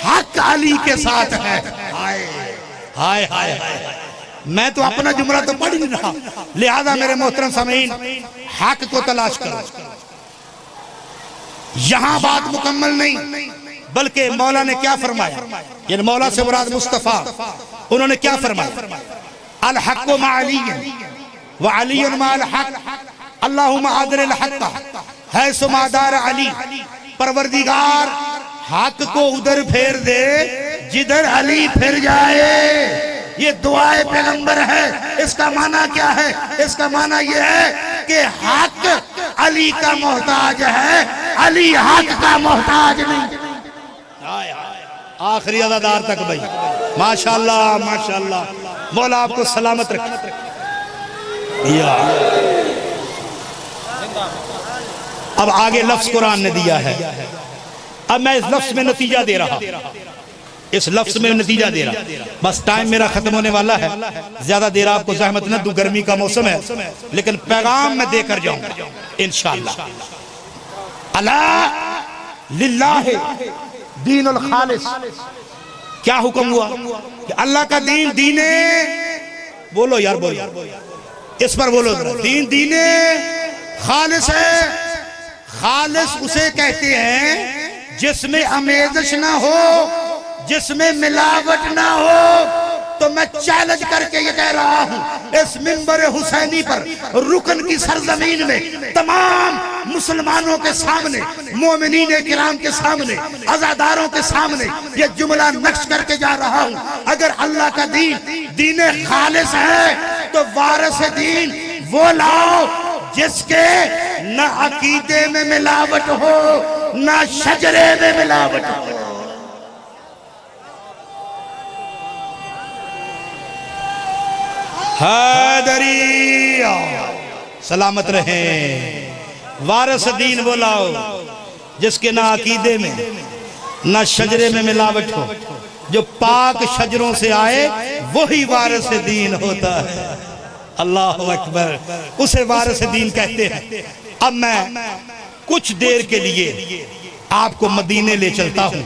[SPEAKER 1] حق علی کے ساتھ ہے۔ ہائے ہائے ہائے میں تو اپنا جملہ تو پڑھ نہیں رہا، لہذا میرے محترم سامعین حق کو تلاش کرو۔ یہاں بات مکمل نہیں، بلکہ مولا نے کیا فرمایا، یعنی مولا سے مراد مصطفیٰ، انہوں نے کیا فرمایا؟ الحق مع علی وعلی مع الحق اللہم عادر الحق حیث ما دار علی۔ پروردگار حق کو ادھر پھیر دے جدھر علی پھر جائے۔ یہ دعائے پیغمبر ہے۔ اس کا معنی کیا ہے؟ اس کا معنی یہ ہے کہ حق علی کا محتاج ہے، علی حق کا محتاج نہیں۔ آخری عزادار تک بھائی ماشاءاللہ ماشاءاللہ، مولا آپ کو سلامت رکھے۔ اب آگے لفظ قرآن نے دیا ہے، اب میں اس لفظ میں نتیجہ دے رہا، اس لفظ میں نتیجہ دے رہا۔ بس ٹائم میرا ختم ہونے والا ہے، زیادہ دیر آپ کو زحمت نہ دوں، گرمی کا موسم ہے، لیکن پیغام میں دے کر جاؤں گا انشاءاللہ۔ اللہ للہ دین الخالص، کیا حکم ہوا کہ اللہ کا دین دین، بولو یار بولو اس پر بولو، دین خالص ہے۔ خالص اسے کہتے ہیں جس میں امیزش نہ ہو، جس میں ملاوٹ نہ ہو۔ تو میں چیلنج کر کے یہ کہہ رہا ہوں اس منبر حسینی پر، رکن کی سرزمین میں، تمام مسلمانوں کے سامنے، مومنین کرام کے سامنے، عزاداروں کے سامنے یہ جملہ نقش کر کے جا رہا ہوں، اگر اللہ کا دین خالص ہے تو وارث دین وہ لاؤ جس کے نہ عقیدے میں ملاوٹ ہو نہ شجرے میں ملاوٹ ہو۔ حیدری سلامت رہیں، وارث دین وہ لاؤ جس کے نہ عقیدے میں نہ شجرے میں ملاوٹ ہو، جو پاک شجروں سے آئے وہی وارث دین ہوتا ہے۔ اللہ اکبر، اسے وارث دین کہتے ہیں۔ اب میں کچھ دیر کے لیے آپ کو مدینے لے چلتا ہوں،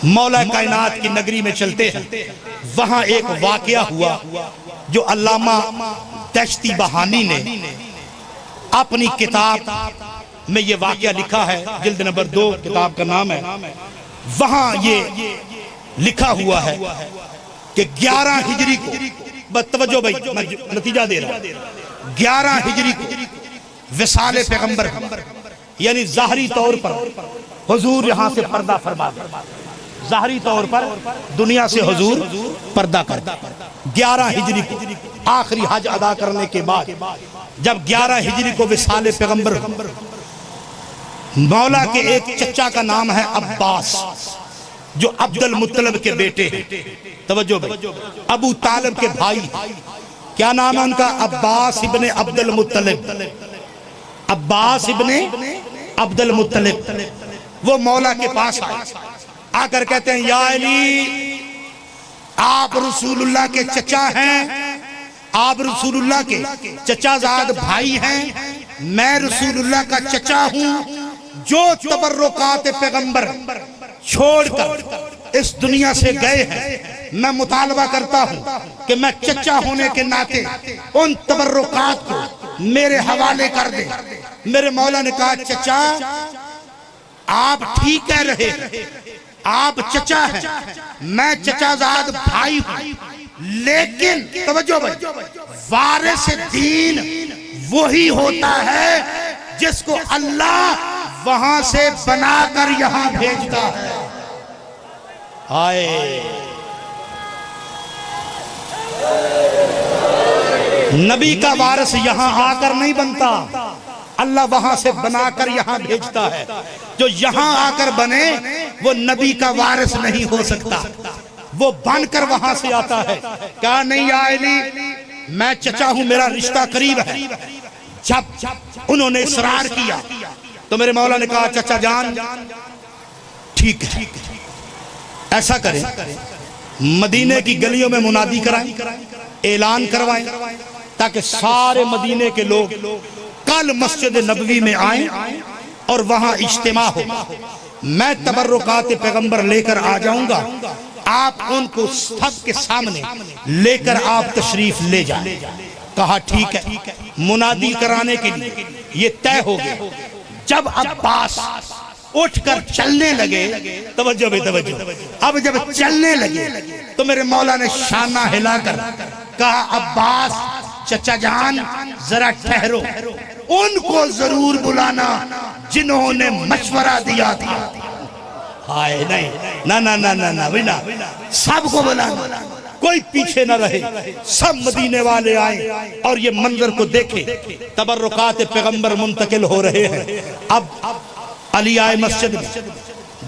[SPEAKER 1] مولا کائنات کی نگری میں چلتے ہیں، وہاں ایک واقعہ ہوا جو علامہ دشتی بہانی نے اپنی کتاب میں یہ واقعہ لکھا ہے، جلد نمبر 2 کتاب کا نام ہے۔ وہاں یہ لکھا ہوا ہے کہ 11 ہجری کو، توجہ بھائی میں نتیجہ دے رہا ہوں، 11 ہجری کو وصال پیغمبر، یعنی ظاہری طور پر حضور یہاں سے پردہ فرما، ظاہری طور پر دنیا سے حضور پردہ کر، 11 ہجری کو آخری حج ادا کرنے کے بعد جب 11 ہجری کو وصال پیغمبر، مولا کے ایک چچا کا نام ہے عباس جو عبد المطلب کے بیٹے ہیں، توجہ بھائی، ابو طالب کے بھائی، کیا نام ہے ان کا؟ عباس ابن عبد المطلب، عباس ابن عبد المطلب۔ وہ مولا کے پاس آ کر کہتے ہیں یا علی، آپ رسول اللہ کے چچا ہیں، آپ رسول اللہ کے چچا زاد بھائی ہیں، میں رسول اللہ کا چچا ہوں، جو تبرکات پیغمبر چھوڑ کر اس دنیا سے گئے ہیں، میں مطالبہ کرتا ہوں کہ میں چچا ہونے کے ناطے ان تبرکات کو میرے حوالے کر دیں۔ میرے مولا نے کہا چچا آپ ٹھیک کہہ رہے ہیں، آپ چچا ہیں، میں چچا زاد بھائی ہوں، لیکن توجہ بھائی، وارث دین وہی ہوتا ہے جس کو اللہ وہاں سے بنا کر یہاں بھیجتا ہے۔ آئے نبی کا وارث یہاں آ کر نہیں بنتا، اللہ وہاں سے بنا کر یہاں بھیجتا ہے۔ جو یہاں آ کر بنے وہ نبی کا وارث نہیں ہو سکتا، وہ بن کر وہاں سے آتا ہے۔ کہا نہیں یا علی، میں چچا ہوں، میرا رشتہ قریب ہے۔ جب انہوں نے اصرار کیا تو میرے مولا نے کہا چچا جان ٹھیک ہے، ایسا کریں مدینے کی گلیوں میں منادی کرائیں، اعلان کروائیں تاکہ سارے مدینے کے لوگ کل مسجد نبوی میں آئیں اور وہاں اجتماع ہو، میں تبرکات پیغمبر لے کر آ جاؤں گا، آپ ان کو سب کے سامنے لے کر آپ تشریف لے جائیں۔ کہا ٹھیک ہے، منادی کرانے کے لیے یہ طے ہو گیا۔ جب عباس اٹھ کر چلنے لگے، توجہ بے توجہ، اب جب چلنے لگے تو میرے مولا نے شانہ ہلا کر کہا عباس چچا جان ذرا ٹھہرو، ان کو ضرور بلانا جنہوں نے مشورہ دیا تھا۔ ہائے نہیں، نا نا نا نا نا نا، سب کو بلانا، کوئی پیچھے نہ رہے، سب مدینے والے آئیں اور یہ منظر کو دیکھیں، تبرکات پیغمبر منتقل ہو رہے ہیں۔ اب علی آئے مسجد میں،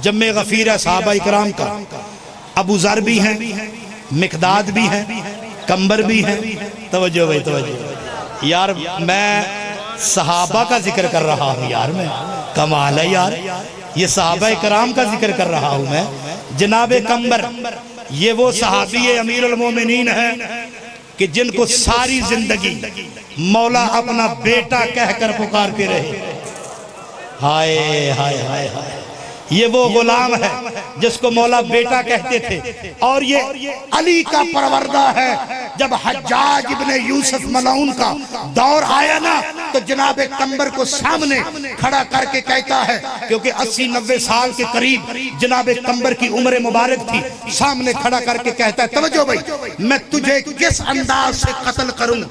[SPEAKER 1] جمع غفیر ہے صحابہ اکرام کا، ابو ذر بھی ہیں، مقداد بھی ہیں، کمبر بھی ہیں۔ توجہ بھائی توجہ، یار میں صحابہ کا ذکر کر رہا ہوں، یار میں کمال ہے یار، یہ صحابہ اکرام کا ذکر کر رہا ہوں میں۔ جناب کمبر یہ وہ صحابی امیر المومنین ہیں کہ جن کو ساری زندگی مولا اپنا بیٹا کہہ کر پکارتے رہے۔ ہائے ہائے ہائے ہائے، یہ وہ غلام ہے جس کو مولا بیٹا کہتے تھے، اور یہ علی کا پروردہ ہے۔ جب حجاج ابن یوسف ملعون کا دور آیا نا تو جناب کمبر کو سامنے کھڑا کر کے کہتا ہے، کیونکہ 80-90 سال کے قریب جناب کمبر کی عمر مبارک تھی، سامنے کھڑا کر کے کہتا ہے توجہ بھائی، میں تجھے کس انداز سے قتل کروں،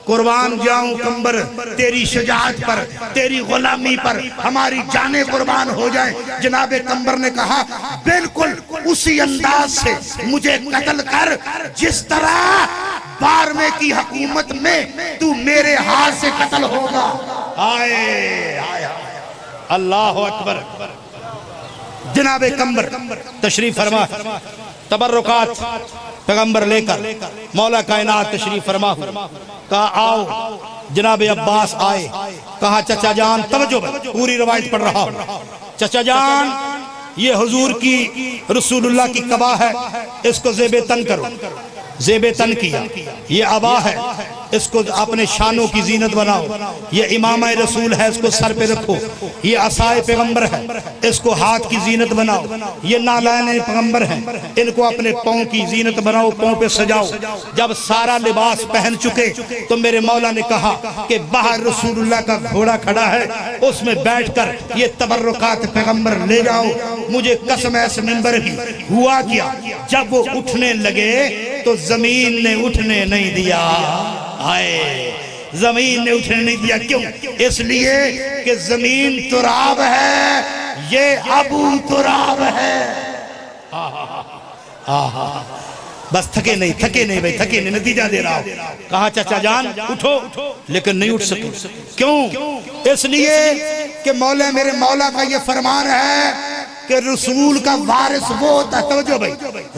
[SPEAKER 1] قربان جاؤں کمبر تیری شجاعت پر، تیری غلامی پر، ہماری جانیں قربان ہو جائیں۔ جناب کمبر نے کہا بالکل اسی انداز سے مجھے قتل کر جس طرح بارہویں کی حکومت میں تو میرے ہاتھ سے قتل ہوگا۔ آئے اللہ اکبر۔ جناب کمبر تشریف فرما، تبرکات پیغمبر لے کر مولا کائنات تشریف فرما ہوا۔ کہا آؤ، جناب عباس آئے، کہا چچا جان، توجہ پوری روایت پڑھ رہا ہوں، چچا جان یہ حضور کی رسول اللہ کی قبا ہے، اس کو زیب تن کرو۔ زیب تن کیا، یہ عبا ہے، اس کو اپنے شانوں کی زینت بناؤ، یہ امامہ رسول ہے اس کو سر پہ رکھو، یہ عصائے پیغمبر ہے اس کو ہاتھ کی زینت بناؤ، یہ نالین پیغمبر ہیں ان کو اپنے پاؤں کی زینت بناؤ، پاؤں پہ سجاؤ۔ جب سارا لباس پہن چکے تو میرے مولا نے کہا کہ باہر رسول اللہ کا گھوڑا کھڑا ہے، اس میں بیٹھ کر یہ تبرکات پیغمبر لے جاؤ۔ مجھے قسم ایسے منبر کی ہوا کیا، جب وہ اٹھنے لگے تو زمین نے اٹھنے نہیں دیا۔ آئے زمین نے اٹھنے نہیں دیا، کیوں؟ اس لیے کہ زمین تراب ہے، یہ ابو تراب ہے۔ بس تھکے نہیں بھائی، تھکے نہیں، نتیجہ دے رہا ہوں۔ کہا چچا جان اٹھو، لیکن نہیں اٹھ سکے۔ کیوں؟ اس لیے کہ مولا میرے مولا کا یہ فرمان ہے کہ رسول کا وارث وہ ہوتا ہے، توجہ بھائی،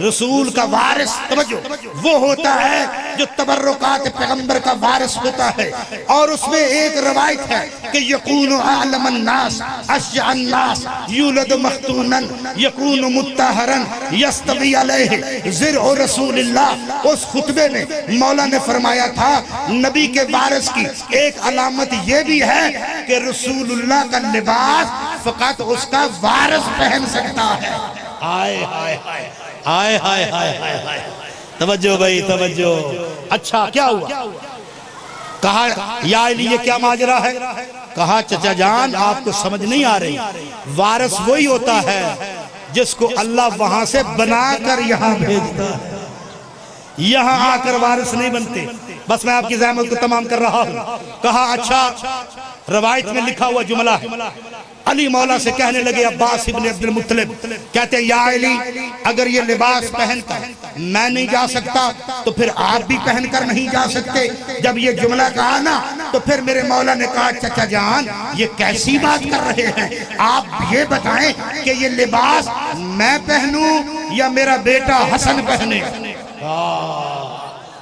[SPEAKER 1] رسول کا وارث توجہ وہ ہوتا ہے جو تبرکات پیغمبر کا وارث ہوتا ہے۔ اور اس میں ایک روایت ہے کہ یکون اعلم الناس اشجع الناس یولد مختونا یکون مطہرا یستوی علیہ زرع رسول اللہ۔ اس خطبے میں مولا نے فرمایا تھا نبی کے وارث کی ایک علامت یہ بھی ہے کہ رسول اللہ کا لباس فقط اس کا وارث پہن سکتا ہے۔ آئے آئے آئے آئے آئے آئے، توجہ بھائی توجہ۔ اچھا کیا ہوا؟ کہا یا علی یہ کیا ماجرا ہے؟ کہا چچا جان آپ کو سمجھ نہیں آ رہی، وارث وہی ہوتا ہے جس کو اللہ وہاں سے بنا کر یہاں بھیجتا ہے، یہاں آ کر وارث نہیں بنتے۔ بس میں آپ کی زحمت کو تمام کر رہا ہوں۔ کہا اچھا روایت میں لکھا ہوا جملہ ہے، علی مولا سے کہنے لگے عباس ابن عبد المطلب کہتے ہیں یا علی اگر یہ لباس پہن کر میں نہیں جا سکتا تو پھر آپ بھی پہن کر نہیں جا سکتے۔ جب یہ جملہ کہا نا تو پھر میرے مولا نے کہا چچا جان یہ کیسی بات کر رہے ہیں، آپ یہ بتائیں کہ یہ لباس میں پہنوں یا میرا بیٹا حسن پہنے؟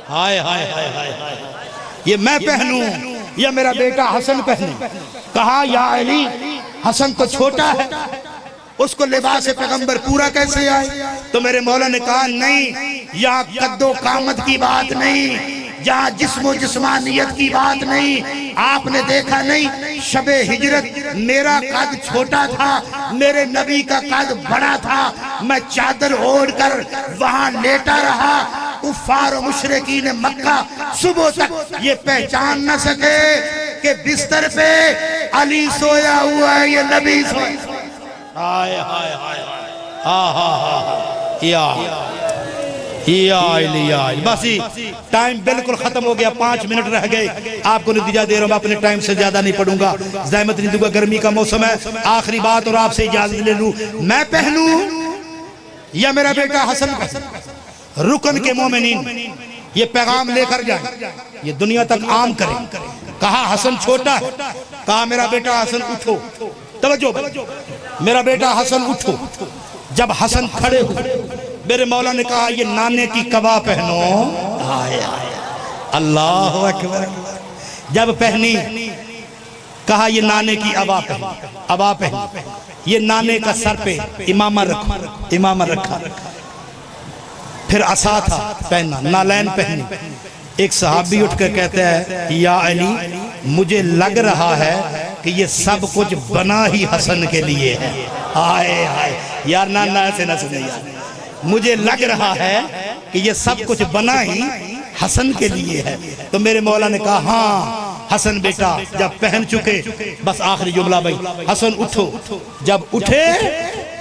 [SPEAKER 1] ہائے ہائے ہائے ہائے، یہ میں پہنوں یا میرا بیٹا حسن پہنے؟ کہا یا علی حسن تو چھوٹا ہے، اس کو لباس پیغمبر پورا کیسے آئے؟ تو میرے مولا نے کہا نہیں، یہاں قد و قامت کی بات نہیں، یہاں جسم و جسمانیت کی بات نہیں۔ آپ نے دیکھا نہیں شب ہجرت میرا قد چھوٹا تھا، میرے نبی کا قد بڑا تھا، میں چادر اوڑھ کر وہاں لیٹا رہا، کفار و مشرکین مکہ صبح تک یہ پہچان نہ سکے کہ بستر پہ علی سویا ہوا ہے، یہ نبی سویا۔ آئے آئے آئے آئے یا علی بس ٹائم بالکل ختم ہو گیا، 5 منٹ رہ گئے۔ آپ کو نتیجہ دے رہا ہوں، میں اپنے ٹائم سے زیادہ نہیں پڑھوں گا، زحمت نہیں دوں گا، گرمی کا موسم ہے۔ آخری بات اور آپ سے اجازت لے لوں، میں پہنوں یا میرا بیٹا حسن پہنے؟ رکن کے مومنین یہ پیغام لے کر جائیں، یہ دنیا تک عام کریں۔ کہا حسن چھوٹا ہے، کہا میرا بیٹا حسن اٹھو، توجہ میرا بیٹا حسن اٹھو۔ جب حسن کھڑے ہوئے میرے مولا نے کہا یہ نانے کی قبا پہنو۔ آئے آئے اللہ اکبر۔ جب پہنی کہا یہ نانے کی عبا پہنی، یہ نانے کا سر پہ امامہ رکھا، پھر عصا تھا پہننا، نالین پہنی۔ ایک صحابی اٹھ کر کہتا ہے یا علی مجھے لگ رہا ہے کہ یہ سب کچھ بنا ہی حسن کے لیے ہے۔ آئے آئے یار نانا ایسے نہ سنے یار، مجھے لگ رہا ہے کہ یہ سب کچھ بنا ہی حسن کے لیے ہے۔ تو میرے مولا نے کہا ہاں حسن بیٹا جب پہن چکے، بس آخری جملہ بھائی، حسن اٹھو۔ جب اٹھے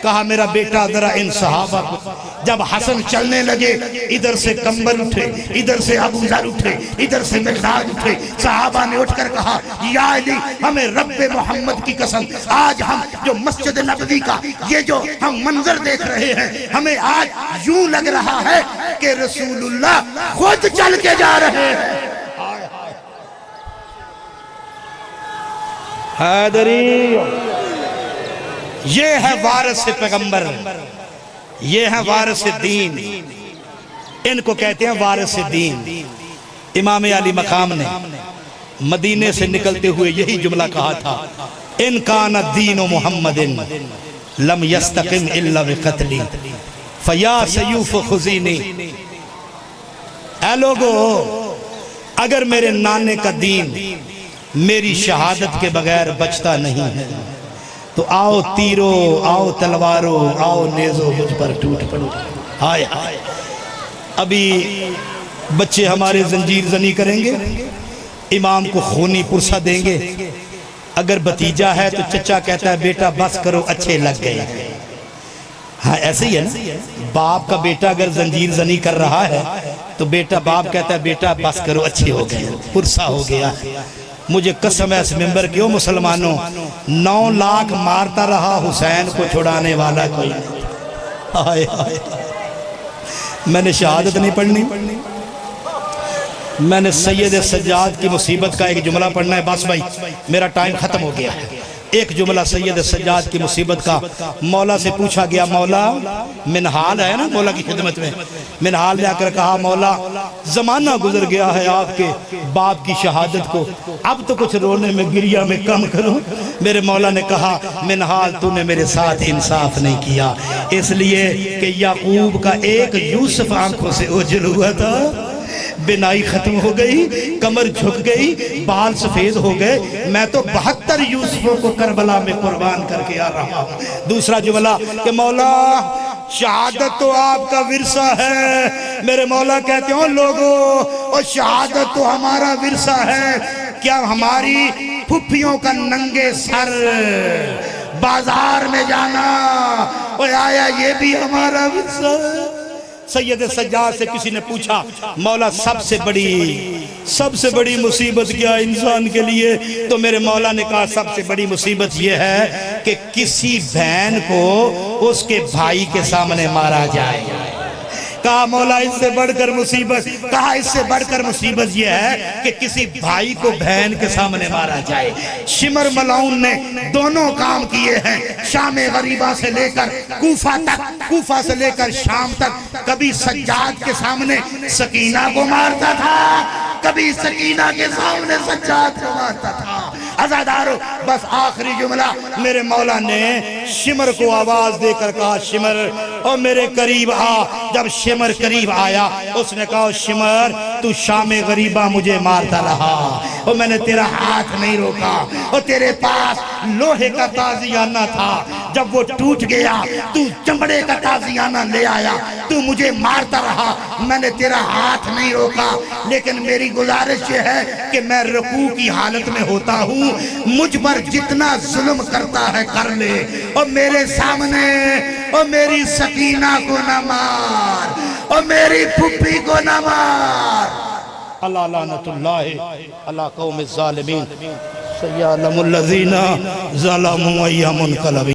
[SPEAKER 1] کہا میرا بیٹا ذرا ان صحابہ کو۔ جب حسن چلنے لگے ادھر سے کمبل اٹھے، ادھر سے ابو ذر اٹھے، ادھر سے مقداد اٹھے۔ صحابہ نے اٹھ کر کہا یا علی ہمیں رب محمد کی قسم، آج ہم جو مسجد نبوی کا یہ جو ہم منظر دیکھ رہے ہیں، ہمیں آج یوں لگ رہا ہے کہ رسول اللہ خود چل کے جا رہے ہیں۔ حیدری یہ ہے وارث پیغمبر، یہ ہے وارث دین، ان کو کہتے ہیں وارث دین۔ امام علی مقام نے مدینے سے نکلتے ہوئے یہی جملہ کہا تھا ان کان الدین محمد لم یستقم الا بقتلی فیا سیوف خزینی۔ اے لوگو اگر میرے نانے کا دین میری شہادت کے بغیر بچتا نہیں ہے تو آؤ تیرو، آؤ تلوارو، آؤ نیزو مجھ پر ٹوٹ پڑو۔ ہائے ہائے، ابھی بچے ہمارے زنجیر زنی کریں گے، امام کو خونی پرسہ دیں گے، اگر بھتیجا ہے تو چچا کہتا ہے بیٹا بس کرو اچھے لگ گئے۔ ہاں ایسے ہی ہے نا، باپ کا بیٹا اگر زنجیر زنی کر رہا ہے تو بیٹا باپ کہتا ہے بیٹا بس کرو اچھے ہو گئے، پرسہ ہو گیا۔ مجھے قسم ہے اس ممبر کیوں مسلمانوں، 9 لاکھ مارتا رہا، حسین کو چھڑانے والا کوئی نہیں۔ آئے آئے، میں نے شہادت نہیں پڑھنی، میں نے سید سجاد کی مصیبت کا ایک جملہ پڑھنا ہے، بس بھائی میرا ٹائم ختم ہو گیا ہے۔ ایک جملہ سید سجاد کی مصیبت کا، مولا سے پوچھا گیا، مولا منحال ہے نا مولا کی خدمت میں، منحال میں آ کر کہا مولا زمانہ گزر گیا ہے آپ کے باپ کی شہادت کو، اب تو کچھ رونے میں گریہ میں کم کرو۔ میرے مولا نے کہا منحال تو نے میرے ساتھ انصاف نہیں کیا، اس لیے کہ یعقوب کا ایک یوسف آنکھوں سے اوجھل ہوا تھا، بینائی ختم ہو گئی، کمر جھک گئی، بال سفید ہو گئے، میں تو 72 یوسفوں کو کربلا میں قربان کر کے آ رہا ہوں۔ دوسرا جملہ کہ مولا شہادت تو آپ کا ورثہ ہے، میرے مولا کہتے ہیں لوگو اور شہادت تو ہمارا ورثہ ہے، کیا ہماری پھپھیوں کا ننگے سر بازار میں جانا اور آیا یہ بھی ہمارا ورثہ ہے؟ سید سجاد سے کسی نے پوچھا مولا سب سے بڑی مصیبت کیا انسان کے لیے؟ تو میرے مولا نے کہا سب سے بڑی مصیبت یہ ہے کہ کسی بہن کو اس کے بھائی کے سامنے مارا جائے۔ کہا مولا اس سے بڑھ کر مصیبت، کہا اس سے بڑھ کر مصیبت یہ ہے کہ کسی بھائی کو بہن کے سامنے مارا جائے۔ شمر ملعون نے دونوں کام کیے ہیں، شام غریبہ سے لے کر کوفہ تک، کوفہ سے لے کر شام تک، کبھی سجاد کے سامنے سکینہ کو مارتا تھا، کبھی سکینہ کے سامنے سجاد کو مارتا تھا۔ عزادارو بس آخری جملہ میرے مولا نے شمر کو آواز دے کر کہا شمر اور میرے قریب آ۔ جب شمر قریب آیا اس نے کہا شمر تو شام غریبہ مجھے مارتا رہا اور میں نے تیرا ہاتھ نہیں روکا اور تیرے پاس لوہے کا تازیانہ تھا، جب وہ ٹوٹ گیا تو چمڑے کا تازیانہ لے آیا، تو مجھے مارتا رہا، میں نے تیرا ہاتھ نہیں روکا، لیکن میری گزارش یہ ہے کہ میں رکوع کی حالت میں ہوتا ہوں، مجھ پر جتنا ظلم کرتا ہے کر لے اور میرے سامنے اور میری سکینہ کو نہ مار اور میری پھپھی کو نہ مار۔ اللہ لعنت اللہ علی قوم الظالمین سیعلم الذین ظلموا ایہم انقلب۔